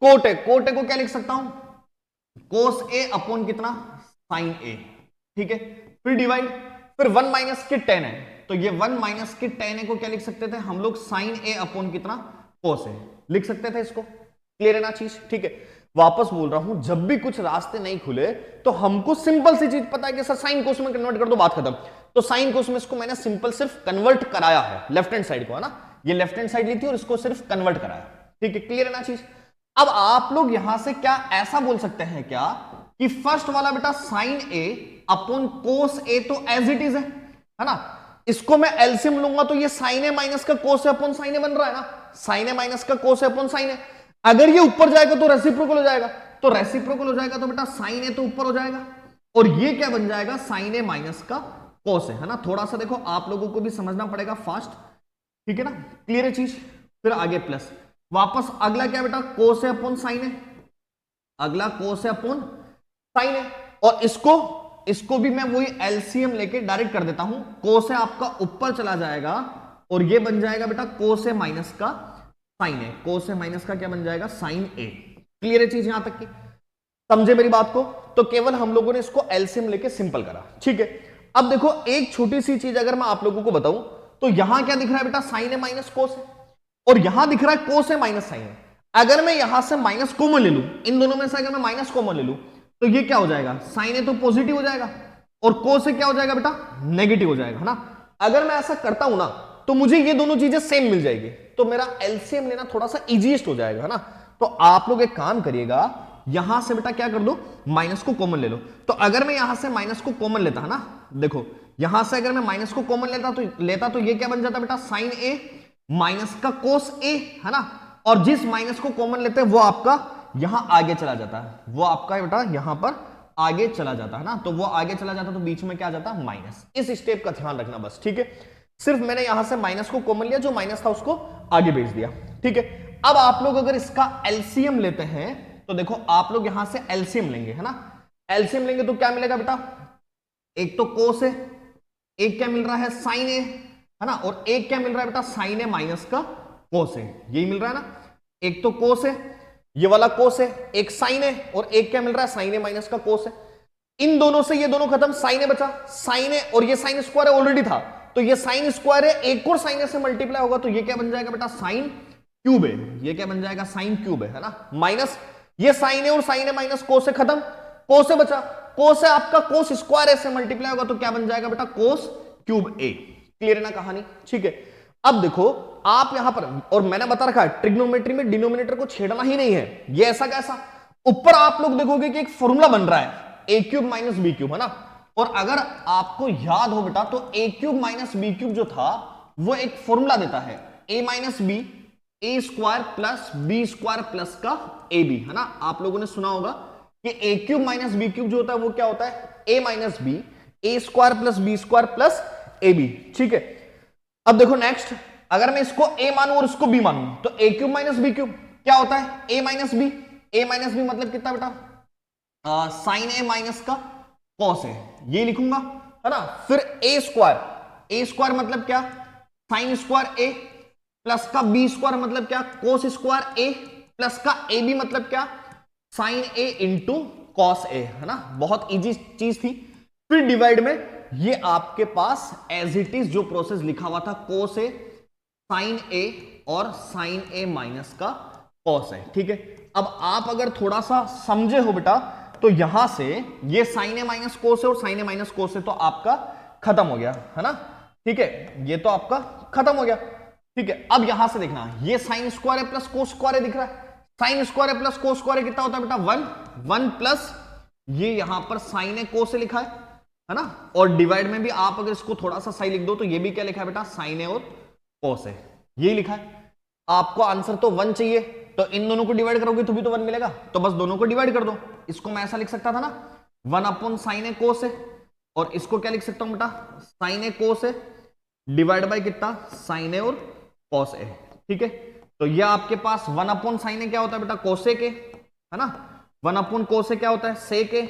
कोट है, कोट है को क्या लिख सकता हूं कोस ए अपॉन कितना साइन ए। ठीक है, फिर डिवाइड, फिर 1 माइनस के tan है, तो ये 1 माइनस के tan है को क्या लिख सकते थे हम लोग साइन ए अपॉन कितना कोस ए लिख सकते थे इसको। क्लियर है ना चीज। ठीक है, वापस बोल रहा हूं, जब भी कुछ रास्ते नहीं खुले तो हमको सिंपल सी चीज पता है कि सर साइन कोस में कन्वर्ट कर दो, बात खत्म। तो साइन कोस में इसको मैंने सिंपल सिर्फ कन्वर्ट कराया है, लेफ्ट हैंड साइड को, है ना, ये लेफ्ट हैंड साइड ली थी और इसको सिर्फ कन्वर्ट कराया। ठीक है, क्लियर है ना चीज। अब आप लोग यहां से क्या ऐसा बोल सकते हैं क्या कि फर्स्ट वाला बेटा साइन ए अपॉन कोस ए तो एज इट इज है ना, इसको मैं एलसीएम लूंगा तो ये साइन ए माइनस का कोस ए अपॉन साइन ए बन रहा है ना, साइन ए माइनस का कोस ए अपॉन साइन ए। अगर ये ऊपर जाएगा तो रेसिप्रोकल हो जाएगा, तो रेसिप्रोकल हो जाएगा तो बेटा साइन ए तो ऊपर हो जाएगा और ये क्या बन जाएगा साइन ए माइनस का कोस है ना। थोड़ा सा देखो आप लोगों को भी समझना पड़ेगा फास्ट, ठीक है ना, क्लियर है चीज। फिर आगे प्लस, वापस अगला क्या बेटा कोस है अपॉन साइन है, अगला कोस है अपॉन साइन है, और इसको भी मैं वही एलसीएम लेके डायरेक्ट कर देता हूं, कोस है आपका ऊपर चला जाएगा और ये बन जाएगा बेटा कोस है माइनस का साइन है, कोस है माइनस का क्या बन जाएगा साइन ए। क्लियर है चीज यहां तक की, समझे मेरी बात को। तो केवल हम लोगों ने इसको एलसीएम लेके सिंपल करा, ठीक है। अब देखो एक छोटी सी चीज अगर मैं आप लोगों को बताऊं, तो यहां क्या दिख रहा है बेटा साइन है माइनस कोस है, और यहां दिख रहा है कोस है माइनस साइन है। अगर मैं यहां से माइनस कॉमन ले लूं, इन दोनों में से अगर मैं माइनस कॉमन ले लूं, तो ये क्या हो जाएगा साइन है तो पॉजिटिव हो जाएगा और कोस है क्या हो जाएगा बेटा नेगेटिव हो जाएगा, है ना। अगर मैं ऐसा करता हूं ना तो मुझे ये दोनों चीजें सेम मिल जाएगी, तो मेरा एलसीएम लेना थोड़ा सा इजीएस्ट हो जाएगा, है ना। तो आप लोग एक काम करिएगा, यहां से बेटा क्या कर दो माइनस को कॉमन ले लो। तो अगर मैं यहां से माइनस को कॉमन लेता, है ना, देखो यहां से अगर मैं माइनस को कॉमन लेता तो ये क्या बन जाता बेटा साइन ए माइनस का कोस ए, है ना। और जिस माइनस को कॉमन लेते हैं वो आपका यहां आगे चला जाता है, वो आपका बेटा यहां पर आगे चला जाता है ना, तो वो आगे चला जाता तो बीच में क्या आ जाता माइनस। इस स्टेप का ध्यान रखना बस, ठीक है। सिर्फ मैंने यहां से माइनस को कॉमन लिया, जो माइनस था उसको आगे भेज दिया, ठीक है। अब आप लोग अगर इसका एलसीएम लेते हैं तो देखो आप लोग यहां से एलसीएम लेंगे, है ना। एलसीएम लेंगे तो क्या मिलेगा बेटा, एक तो कोस है, एक क्या मिल रहा है साइन ए, है ना, और एक क्या मिल रहा है बेटा साइन ए माइनस का कोस है, यही मिल रहा है ना। एक तो कोस है, ये वाला कोस है, एक साइन है, और एक क्या मिल रहा है साइन ए माइनस का कोस है। इन दोनों से ये दोनों खत्म, साइन ए बचा, साइन ए और ये साइन स्क्वायर है ऑलरेडी था, तो ये साइन स्क्वायर है, एक और साइन ए से मल्टीप्लाई होगा तो ये क्या बन जाएगा बेटा साइन क्यूब है, ये क्या बन जाएगा साइन क्यूब है ना। माइनस ये साइन ए और साइन ए माइनस कोस है खत्म, कोस है बचा, कोस है आपका कोस स्क्वायर ए से मल्टीप्लाई होगा तो क्या बन जाएगा बेटा कोस क्यूब ए। क्लियर है ना कहानी? ठीक है, अब देखो आप यहां पर, और मैंने बता रखा है ट्रिग्नोमेट्री में डिनोमिनेटर को छेड़ना ही नहीं है। ये ऐसा कैसा, ऊपर आप लोग देखोगे कि एक फॉर्मूला बन रहा है a cube minus b cube, है ना। और अगर आपको याद हो बेटा तो a cube minus b cube जो था वो एक फॉर्मूला देता है a minus b a square plus B square plus का ए बी, है ना। आप लोगों ने सुना होगा कि a cube minus b cube जो होता है वो क्या होता है a minus b a square plus B square plus a b. ठीक है, अब देखो नेक्स्ट, अगर मैं इसको ए मानूं और इसको बी मानूं तो a cube minus b cube क्या होता है a minus b. A minus B मतलब कितना बेटा साइन ए माइनस का कॉस ए, ये लिखूंगा, है ना। फिर ए स्क्वायर मतलब क्या साइन स्क्वायर ए प्लस का बी स्क्वायर मतलब क्या कोस स्क्वायर ए प्लस का ए बी मतलब क्या sign A into cos A, है ना। बहुत इजी चीज थी। फिर डिवाइड में ये आपके पास एज इट इज जो प्रोसेस लिखा हुआ था कोस ए साइन ए और साइन ए माइनस का कॉस है। ठीक है, अब आप अगर थोड़ा सा समझे हो बेटा तो यहां से ये साइन ए माइनस कोस है और साइन ए माइनस कोस है तो आपका खत्म हो गया, है ना। ठीक है, ये तो आपका खत्म हो गया। ठीक है, अब यहां से देखना ये साइन स्क्वायर है प्लस कोस स्क्वायर है, दिख रहा है साइन स्क्वायर है प्लस कोस स्क्वायर कितना होता है बेटा 1 प्लस ये यहां पर साइन ए कोस से लिखा है ना। और डिवाइड में भी आप अगर इसको थोड़ा सा सही लिख दो तो ये भी क्या लिखा है बेटा साइन ए और कोस है, यही लिखा है। आपको आंसर तो 1 चाहिए तो इन दोनों को डिवाइड करोगे तो भी तो 1 मिलेगा, तो बस दोनों को डिवाइड कर दो। इसको मैं ऐसा लिख सकता था ना 1 अपॉन साइन ए कोस है, और इसको क्या लिख सकता हूं बेटा साइन ए कोस है डिवाइड बाय कितना साइन ए और कॉस ए। ठीक है, तो यह आपके पास 1 अपॉन साइन ए क्या होता है बेटा कोसेक ए, है ना। 1 अपॉन कोस ए क्या होता है सेक ए,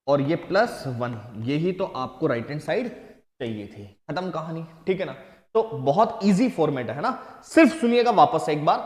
और ये प्लस 1, यही तो आपको राइट हैंड साइड चाहिए थी। खत्म कहानी, ठीक है ना। तो बहुत इजी फॉर्मेट है ना। सिर्फ सुनिएगा वापस से एक बार,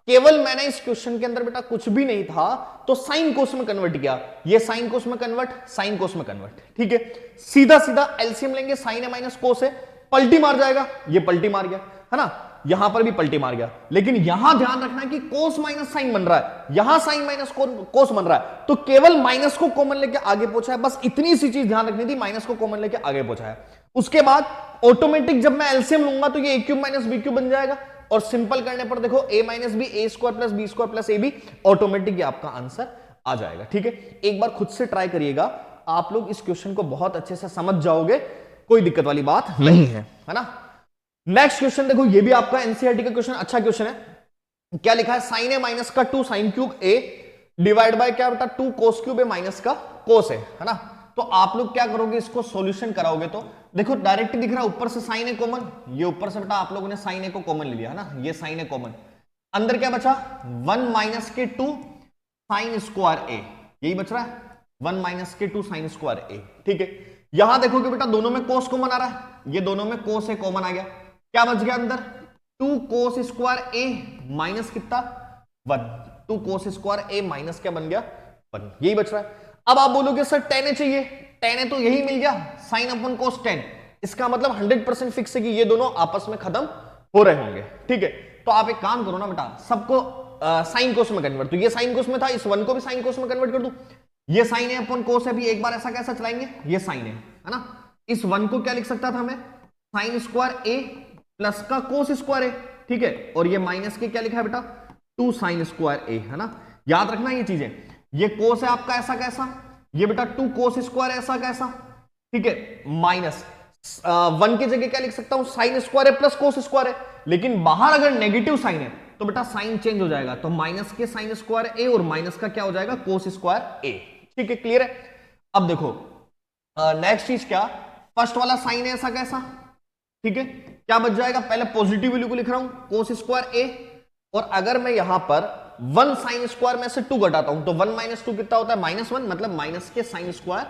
केवल मैंने इस क्वेश्चन के अंदर बेटा कुछ भी नहीं था तो साइन कोस में कन्वर्ट किया, ये साइन कोस में कन्वर्ट साइन कोस में कन्वर्ट। ठीक है, सीधा सीधा एलसीएम लेंगे साइन ए माइनस कोस है, पलटी मार जाएगा, ये पलटी मार गया, है ना। यहां पर भी पलटी मार गया, लेकिन यहां ध्यान रखना है कि कोस माइनस साइन बन रहा है, यहां साइन माइनस कोस बन रहा है, तो केवल माइनस को कॉमन लेके आगे पहुंचा है। बस इतनी सी चीज ध्यान रखनी थी, माइनस को कॉमन लेके आगे पहुंचा है। उसके बाद ऑटोमेटिक जब मैं एलसीएम लूंगा तो ये a cube minus b cube बन जाएगा, और सिंपल करने पर देखो a minus b a square plus B square plus a b, automatic आपका आंसर आ जाएगा। ठीक है, एक बार खुद से ट्राई करिएगा, आप लोग इस क्वेश्चन को बहुत अच्छे से समझ जाओगे, कोई दिक्कत वाली बात नहीं है ना। नेक्स्ट क्वेश्चन देखो, ये भी आपका एनसीईआरटी का क्वेश्चन, अच्छा क्वेश्चन है। क्या लिखा है साइन ए माइनस का 2 sine cube A divide by क्या बेटा 2 कोस क्यूब ए माइनस का कोस है ना। तो आप लोग क्या करोगे, इसको सॉल्यूशन कराओगे तो देखो डायरेक्ट दिख रहा है ऊपर से साइन ए कॉमन, ये ऊपर से बेटा आप लोगों ने साइन ए को कॉमन ले लिया, है ना। ये साइन ए कॉमन, अंदर क्या बचा 1 माइनस के 2 साइन स्क्वायर ए, यही बच रहा है 1 माइनस के 2 साइन स्क्वायर ए। ठीक है, यहां देखोगे बेटा दोनों में कोस कॉमन आ रहा है, ये दोनों में कोस ए कॉमन आ गया, क्या बच गया अंदर 2 कोस स्क्वायर ए माइनस कितना 1, 2 कोस स्क्वायर ए माइनस क्या बन गया 1, यही बच रहा है। अब आप बोलोगे सर tan ए चाहिए, tan ए तो यही मिल गया साइन अपन कोस tan, इसका मतलब 100% फिक्स है कि ये दोनों आपस में खत्म हो रहे होंगे। ठीक है, तो आप एक काम करो ना बेटा, सबको साइन कोस में कन्वर्ट, तो ये साइन कोस में था, इस 1 को भी साइन कोस में कन्वर्ट कर दूं, ये साइन ए अपन कोस है, भी एक बार ऐसा कैसा चलाएंगे, ये साइन है ना। इस 1 को क्या लिख सकता था मैं साइन स्क्वायर ए प्लस का कोस स्क्वायर ए, ठीक है, और ये माइनस के क्या लिखा है बेटा 2 साइन स्क्वायर ए, है ना। याद रखना ये चीजें, ये कोस है आपका ऐसा कैसा, ये बेटा 2 कोस स्क्वायर ऐसा कैसा, ठीक है, माइनस 1 की जगह क्या लिख सकता हूं साइन स्क्वायर है प्लस कोस स्क्वायर है, लेकिन बाहर अगर नेगेटिव साइन है तो बेटा साइन चेंज हो जाएगा, तो माइनस के साइन स्क्वायर ए और माइनस का क्या हो जाएगा कोस स्क्वायर ए। ठीक है, क्लियर है। अब देखो नेक्स्ट चीज क्या, फर्स्ट वाला साइन है ऐसा कैसा, ठीक है, क्या बच जाएगा, पहले पॉजिटिव वैल्यू को लिख रहा हूं कोस स्क्वायर ए, और अगर मैं यहां पर 1 साइन स्क्वायर में से 2 घटाता हूं तो 1 माइनस 2 कितना होता है -1, मतलब माइनस के साइन स्क्वायर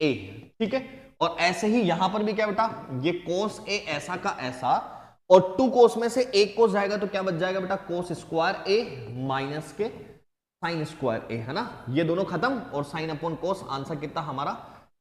ए। ठीक है, और ऐसे ही यहां पर भी क्या बेटा ये कोस ए ऐसा का ऐसा, और 2 कोस में से 1 कोस जाएगा तो क्या बच जाएगा बेटा कोस स्क्वायर ए माइनस के साइन स्क्वायर ए, है ना। ये दोनों खत्म, और साइन अपॉन कोस, आंसर कितना हमारा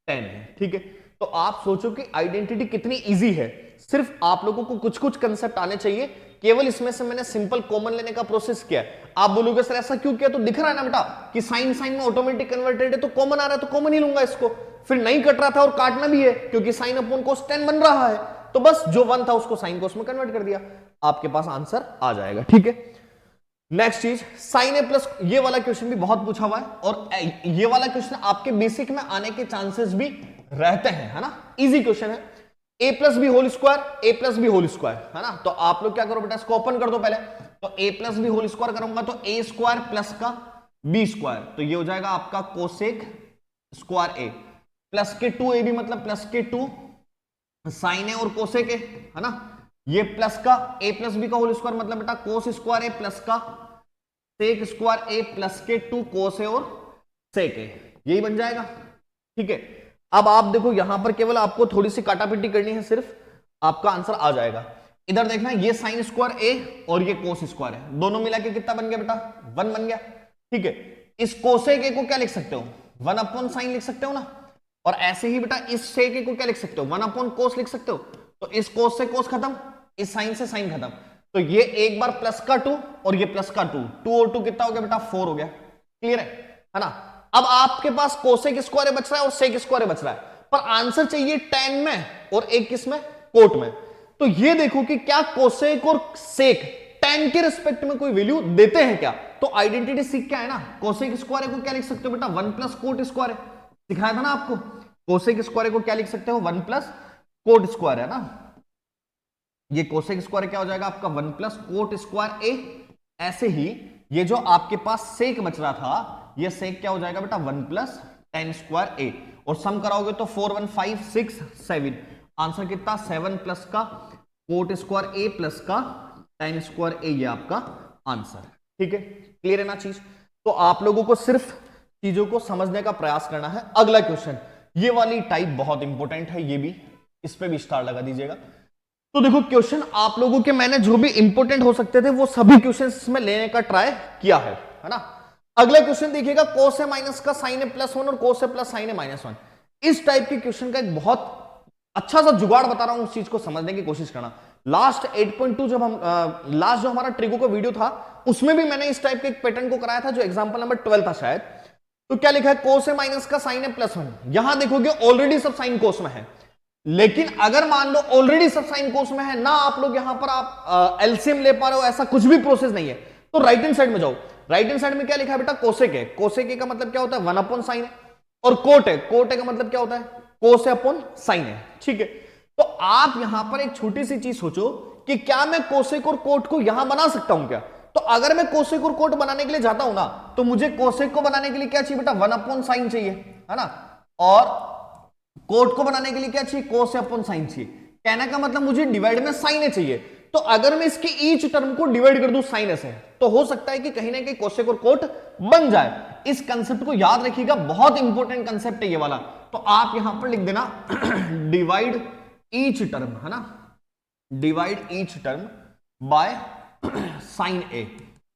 10 है। ठीक है, तो आप सोचो कि आइडेंटिटी कितनी इजी है, सिर्फ आप लोगों को कुछ कुछ कंसेप्ट आने चाहिए, केवल इसमें से मैंने सिंपल कॉमन लेने का प्रोसेस किया है। आप बोलोगे सर ऐसा क्यों किया, तो दिख रहा है ना बेटा कि साइन साइन में ऑटोमेटिक कन्वर्टेड है, तो कॉमन आ रहा है तो कॉमन ही लूंगा इसको, फिर नहीं कट रहा था और काटना भी है क्योंकि साइन अपॉन कोस 10 बन रहा है, तो बस जो 1 था उसको साइन कोस में कन्वर्ट कर दिया, आपके पास आंसर आ जाएगा। ठीक है, नेक्स्ट चीज साइन ए प्लस, ये वाला क्वेश्चन भी बहुत पूछा हुआ है और ये वाला क्वेश्चन आपके बेसिक में आने के चांसेस भी रहते हैं, है ना, इजी क्वेश्चन है। ए plus B whole square, A plus B whole square, है ना, तो आप लोग क्या करो बेटा, इसको ओपन कर दो पहले, तो ए प्लस बी होल स्क्वायर करूंगा तो ए स्क्वायर प्लस का बी स्क्वायर, तो ये हो जाएगा आपका कोसेक स्क्वायर ए, प्लस के 2 ए बी मतलब प्लस के 2 साइन ए और कोसेक ए, है ना, ये प्लस का ए प्लस बी का होल स्क्वायर मतलब बेटा कोस स्क्वायर ए प्लस का सेक स्क्वायर ए प्लस के 2 कोस ए और सेक ए, यही बन जाएगा। ठीक है, अब आप देखो यहां पर केवल आपको थोड़ी सी काटापीटी करनी है, सिर्फ आपका आंसर आ जाएगा। इधर देखना, ये साइन स्क्वायर ए और ये कोस स्क्वायर है, दोनों मिला के कितना बन गया बेटा, 1 बन गया। ठीक है, इस कोसेक ए को क्या लिख सकते हो, 1 अपॉन साइन लिख सकते हो ना, और ऐसे ही बेटा इस सेक ए को क्या लिख सकते हो, 1 अपॉन कोस लिख सकते हो, तो इस कोस से कोस खत्म, इस साइन से साइन खत्म, तो ये एक बार प्लस का 2 और ये प्लस का 2, 2 और 2 कितना हो गया बेटा, 4 हो गया। क्लियर है ना। अब आपके पास कोसेक स्क्वायर बच रहा है और सेक स्क्वायर बच रहा है, पर आंसर चाहिए tan में और एक किस में, कोट में। तो ये देखो कि क्या कोसेक और सेक tan के रिस्पेक्ट में कोई वैल्यू देते हैं क्या, तो आइडेंटिटी सीख क्या है ना, कोसेक स्क्वायर को क्या लिख सकते हो बेटा, 1 प्लस कोट स्क्वायर, सिखाया था ना आपको, कोसेक स्क्वायर को क्या लिख सकते हो, 1 प्लस कोट स्क्वायर, है ना, ये कोसेक स्क्वायर क्या हो जाएगा आपका 1 प्लस कोट स्क्वायर ए। ऐसे ही ये जो आपके पास सेक बच रहा था, ये सेक क्या हो जाएगा बेटा 1 प्लस tan स्क्वायर ए, और सम कराओगे तो 4 1 5 6 7, आंसर कितना 7 प्लस का कोट स्क्वायर ए प्लस का tan स्क्वायर ए, ये आपका आंसर। ठीक है, क्लियर है ना चीज। तो आप लोगों को सिर्फ चीजों को समझने का प्रयास करना है। अगला क्वेश्चन, ये वाली टाइप बहुत इंपॉर्टेंट है, ये भी, इस पे भी स्टार लगा दीजिएगा। तो देखो क्वेश्चन आप लोगों के मैंने जो भी इंपॉर्टेंट हो सकते थे वो सभी क्वेश्चन इसमें लेने का ट्राई किया है ना। अगला क्वेश्चन देखिएगा, कोस ए माइनस का साइन ए प्लस 1 और कोस ए प्लस साइन ए माइनस 1, इस टाइप के क्वेश्चन का एक बहुत अच्छा सा जुगाड़ बता रहा हूं, उस चीज को समझने की कोशिश करना। लास्ट 8.2 जब हम लास्ट जो हमारा ट्रिगो का वीडियो था उसमें भी मैंने इस टाइप के एक पैटर्न को कराया था, जो एग्जांपल नंबर 12 था शायद। तो क्या लिखा है, कोस ए माइनस का साइन ए प्लस 1, यहां देखोगे ऑलरेडी सब साइन कोस में है, लेकिन अगर मान लो ऑलरेडी सब साइन कोस में है ना, आप लोग यहां पर आप एलसीएम ले पा रहे हो, ऐसा कुछ भी प्रोसेस नहीं है, तो राइट हैंड साइड में जाओ। राइट हैंड साइड में क्या लिखा है बेटा, कोसेक है, कोसेक का मतलब क्या होता है 1 अपॉन साइन है, और कोट है, कोट का मतलब क्या होता है कोस अपॉन साइन है। ठीक है, तो आप यहां पर एक छोटी सी चीज सोचो कि क्या मैं कोसेक और कोट को यहां बना सकता हूं क्या, तो अगर मैं कोसेक और कोट बनाने के लिए जाता हूं ना, तो मुझे कोसेक को बनाने के लिए क्या चाहिए बेटा 1 अपॉन साइन चाहिए, है ना, और कोट को बनाने के लिए क्या चाहिए, कोस अपॉन साइन चाहिए। कहने का मतलब मुझे डिवाइड में साइन चाहिए, तो अगर मैं इसके ईच टर्म को डिवाइड कर दूं साइन से, तो हो सकता है कि कहीं ना कहीं कोसेक और कोट बन जाए। इस कंसेप्ट को याद रखिएगा, बहुत इंपॉर्टेंट कंसेप्ट है ये वाला। तो आप यहां पर लिख देना डिवाइड ईच टर्म, है ना, divide each term by sine a.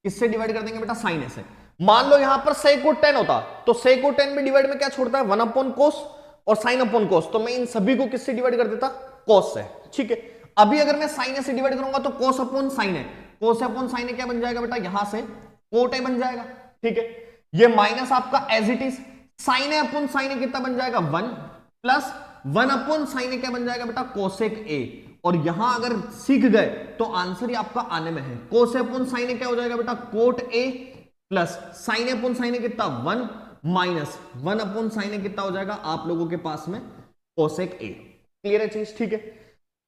किससे डिवाइड कर देंगे बेटा, साइन ए से। मान लो यहां पर सेक और tan होता, तो सेक और tan में डिवाइड में क्या छोड़ता है 1 अपॉन कोस और साइन अपॉन कोस, तो मैं इन सभी को किससे डिवाइड कर देता, कोस से। ठीक है, अभी अगर मैं साइन ए से डिवाइड करूंगा तो कोस अपॉन साइन ए, कोस अपॉन साइन ए क्या बन जाएगा बेटा, यहां से कोट ए बन जाएगा। ठीक है, ये माइनस आपका as it is sine A upon sign ए कितना बन जाएगा 1 प्लस 1 अपॉन साइन ए क्या बन जाएगा बेटा कोसेक ए, और यहां अगर सीख गए तो आंसर ही आपका आने में है। कोस अपॉन साइन ए क्या हो जाएगा बेटा cot A plus sin A upon sign ए कितना 1 माइनस 1 अपॉन साइन ए कितना हो जाएगा आप लोगों के पास में कोसेक ए। क्लियर है चीज, ठीक है।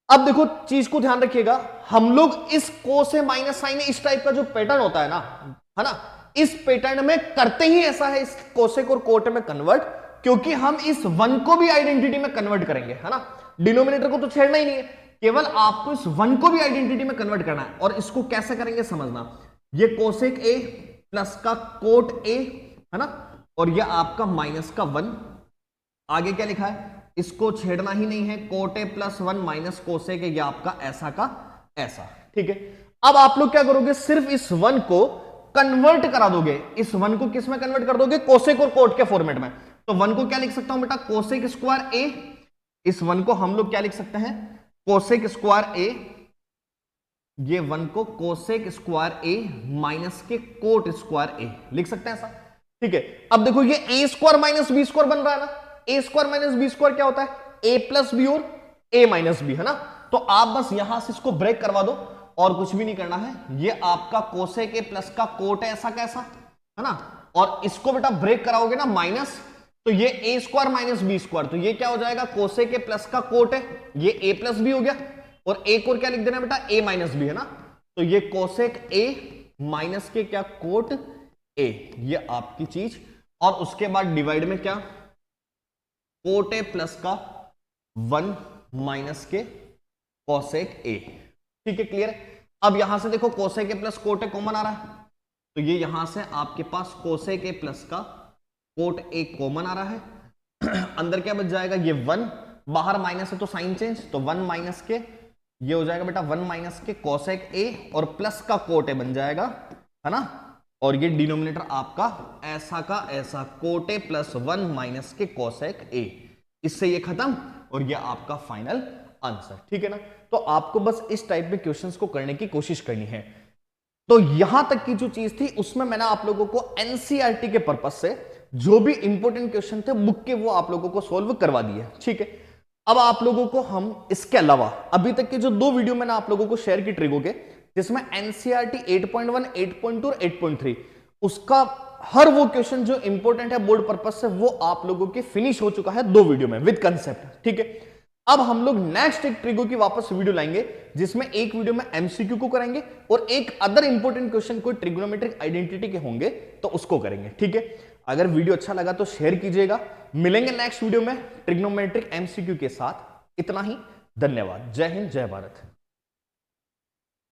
अब देखो चीज को ध्यान रखिएगा, हम लोग इस कोस ए माइनस साइन ए इस टाइप का जो पैटर्न होता है ना, इस पैटर्न में करते ही ऐसा है इस कोसेक और कोट में कन्वर्ट, क्योंकि हम इस 1 को भी आइडेंटिटी में कन्वर्ट करेंगे, है ना, डिनोमिनेटर को तो छेड़ना ही नहीं है, केवल आपको इस 1 को भी आइडेंटिटी में कन्वर्ट करना है। और इसको कैसे करेंगे समझना, ये कोसेक ए प्लस का कोट ए, है ना, और ये आपका माइनस का 1, आगे क्या लिखा है, इसको छेड़ना ही नहीं है, coat A plus 1 minus cosec ए, ये आपका ऐसा का ऐसा। ठीक है, अब आप लोग क्या करोगे, सिर्फ इस 1 को कन्वर्ट करा दोगे, इस 1 को किस में कन्वर्ट कर दोगे, कोसेक और कोट के फॉर्मेट में। तो 1 को क्या लिख सकता हूं बेटा कोसेक स्क्वायर ए, इस 1 को हम लोग क्या लिख सकते हैं कोसेक स्क्वायर ए, ये 1 को कोसेक स्क्वायर ए माइनस के कोट स्क्वायर ए लिख सकते हैं ऐसा। ठीक है, अब देखो ये ए स्क्वायर माइनस बी स्क्वायर बन रहा है ना, A square minus B square क्या होता है ए प्लस बी और ए माइनस बी, है ना, तो आप बस यहां से इसको ब्रेक करवा दो और कुछ भी नहीं करना है। ये आपका कोसेक ए प्लस का कोट है, ऐसा कैसा है ना, और इसको बेटा ब्रेक कराओगे ना माइनस, तो ये ए स्क्वायर माइनस बी स्क्वायर, तो ये क्या हो जाएगा, कोसेक ए प्लस का कोट है, ये ए प्लस बी हो गया, और एक और क्या लिख देना बेटा, ए माइनस बी है ना, तो ये कोसेक ए माइनस के क्या कोट ए, ये आपकी चीज। और उसके बाद डिवाइड में क्या, कोट ए प्लस का 1 माइनस के कोसेक ए। ठीक है, क्लियर है। अब यहां से देखो cosec A plus cot A common आ रहा है, तो ये यहां से आपके पास कोसेक ए प्लस का कोट ए कॉमन आ रहा है। अंदर क्या बच जाएगा, ये 1, बाहर माइनस है तो साइन चेंज, तो 1 माइनस के ये हो जाएगा बेटा 1 माइनस के कोसेक ए और प्लस का कोट ए बन जाएगा, है ना, और ये डिनोमिनेटर आपका ऐसा का ऐसा कोट ए प्लस 1 माइनस के कोसेक ए, इससे ये खत्म और ये आपका फाइनल आंसर। ठीक है ना, तो आपको बस इस टाइप में क्वेश्चंस को करने की कोशिश करनी है। तो यहां तक की जो चीज थी उसमें मैंने आप लोगों को एनसीईआरटी के पर्पज से जो भी इंपॉर्टेंट क्वेश्चन थे बुक के, वो आप लोगों को सोल्व करवा दिए। ठीक है, अब आप लोगों को हम इसके अलावा अभी तक के जो 2 वीडियो मैंने आप लोगों को शेयर की ट्रिगो के, जिसमें एनसीईआरटी 8.1, 8.2 और 8.3, उसका हर वो क्वेश्चन जो इंपॉर्टेंट है बोर्ड पर्पज से, वो आप लोगों के फिनिश हो चुका है 2 वीडियो में विद कंसेप्ट। ठीक है, अब हम लोग नेक्स्ट एक ट्रिगो की वापस वीडियो लाएंगे, जिसमें एक वीडियो में एमसीक्यू को करेंगे और एक अदर इंपॉर्टेंट क्वेश्चन कोई ट्रिग्नोमेट्रिक आइडेंटिटी के होंगे तो उसको करेंगे। ठीक है, अगर वीडियो अच्छा लगा तो शेयर कीजिएगा। मिलेंगे नेक्स्ट वीडियो में ट्रिग्नोमेट्रिक एमसीक्यू के साथ। इतना ही, धन्यवाद। जय हिंद, जय भारत।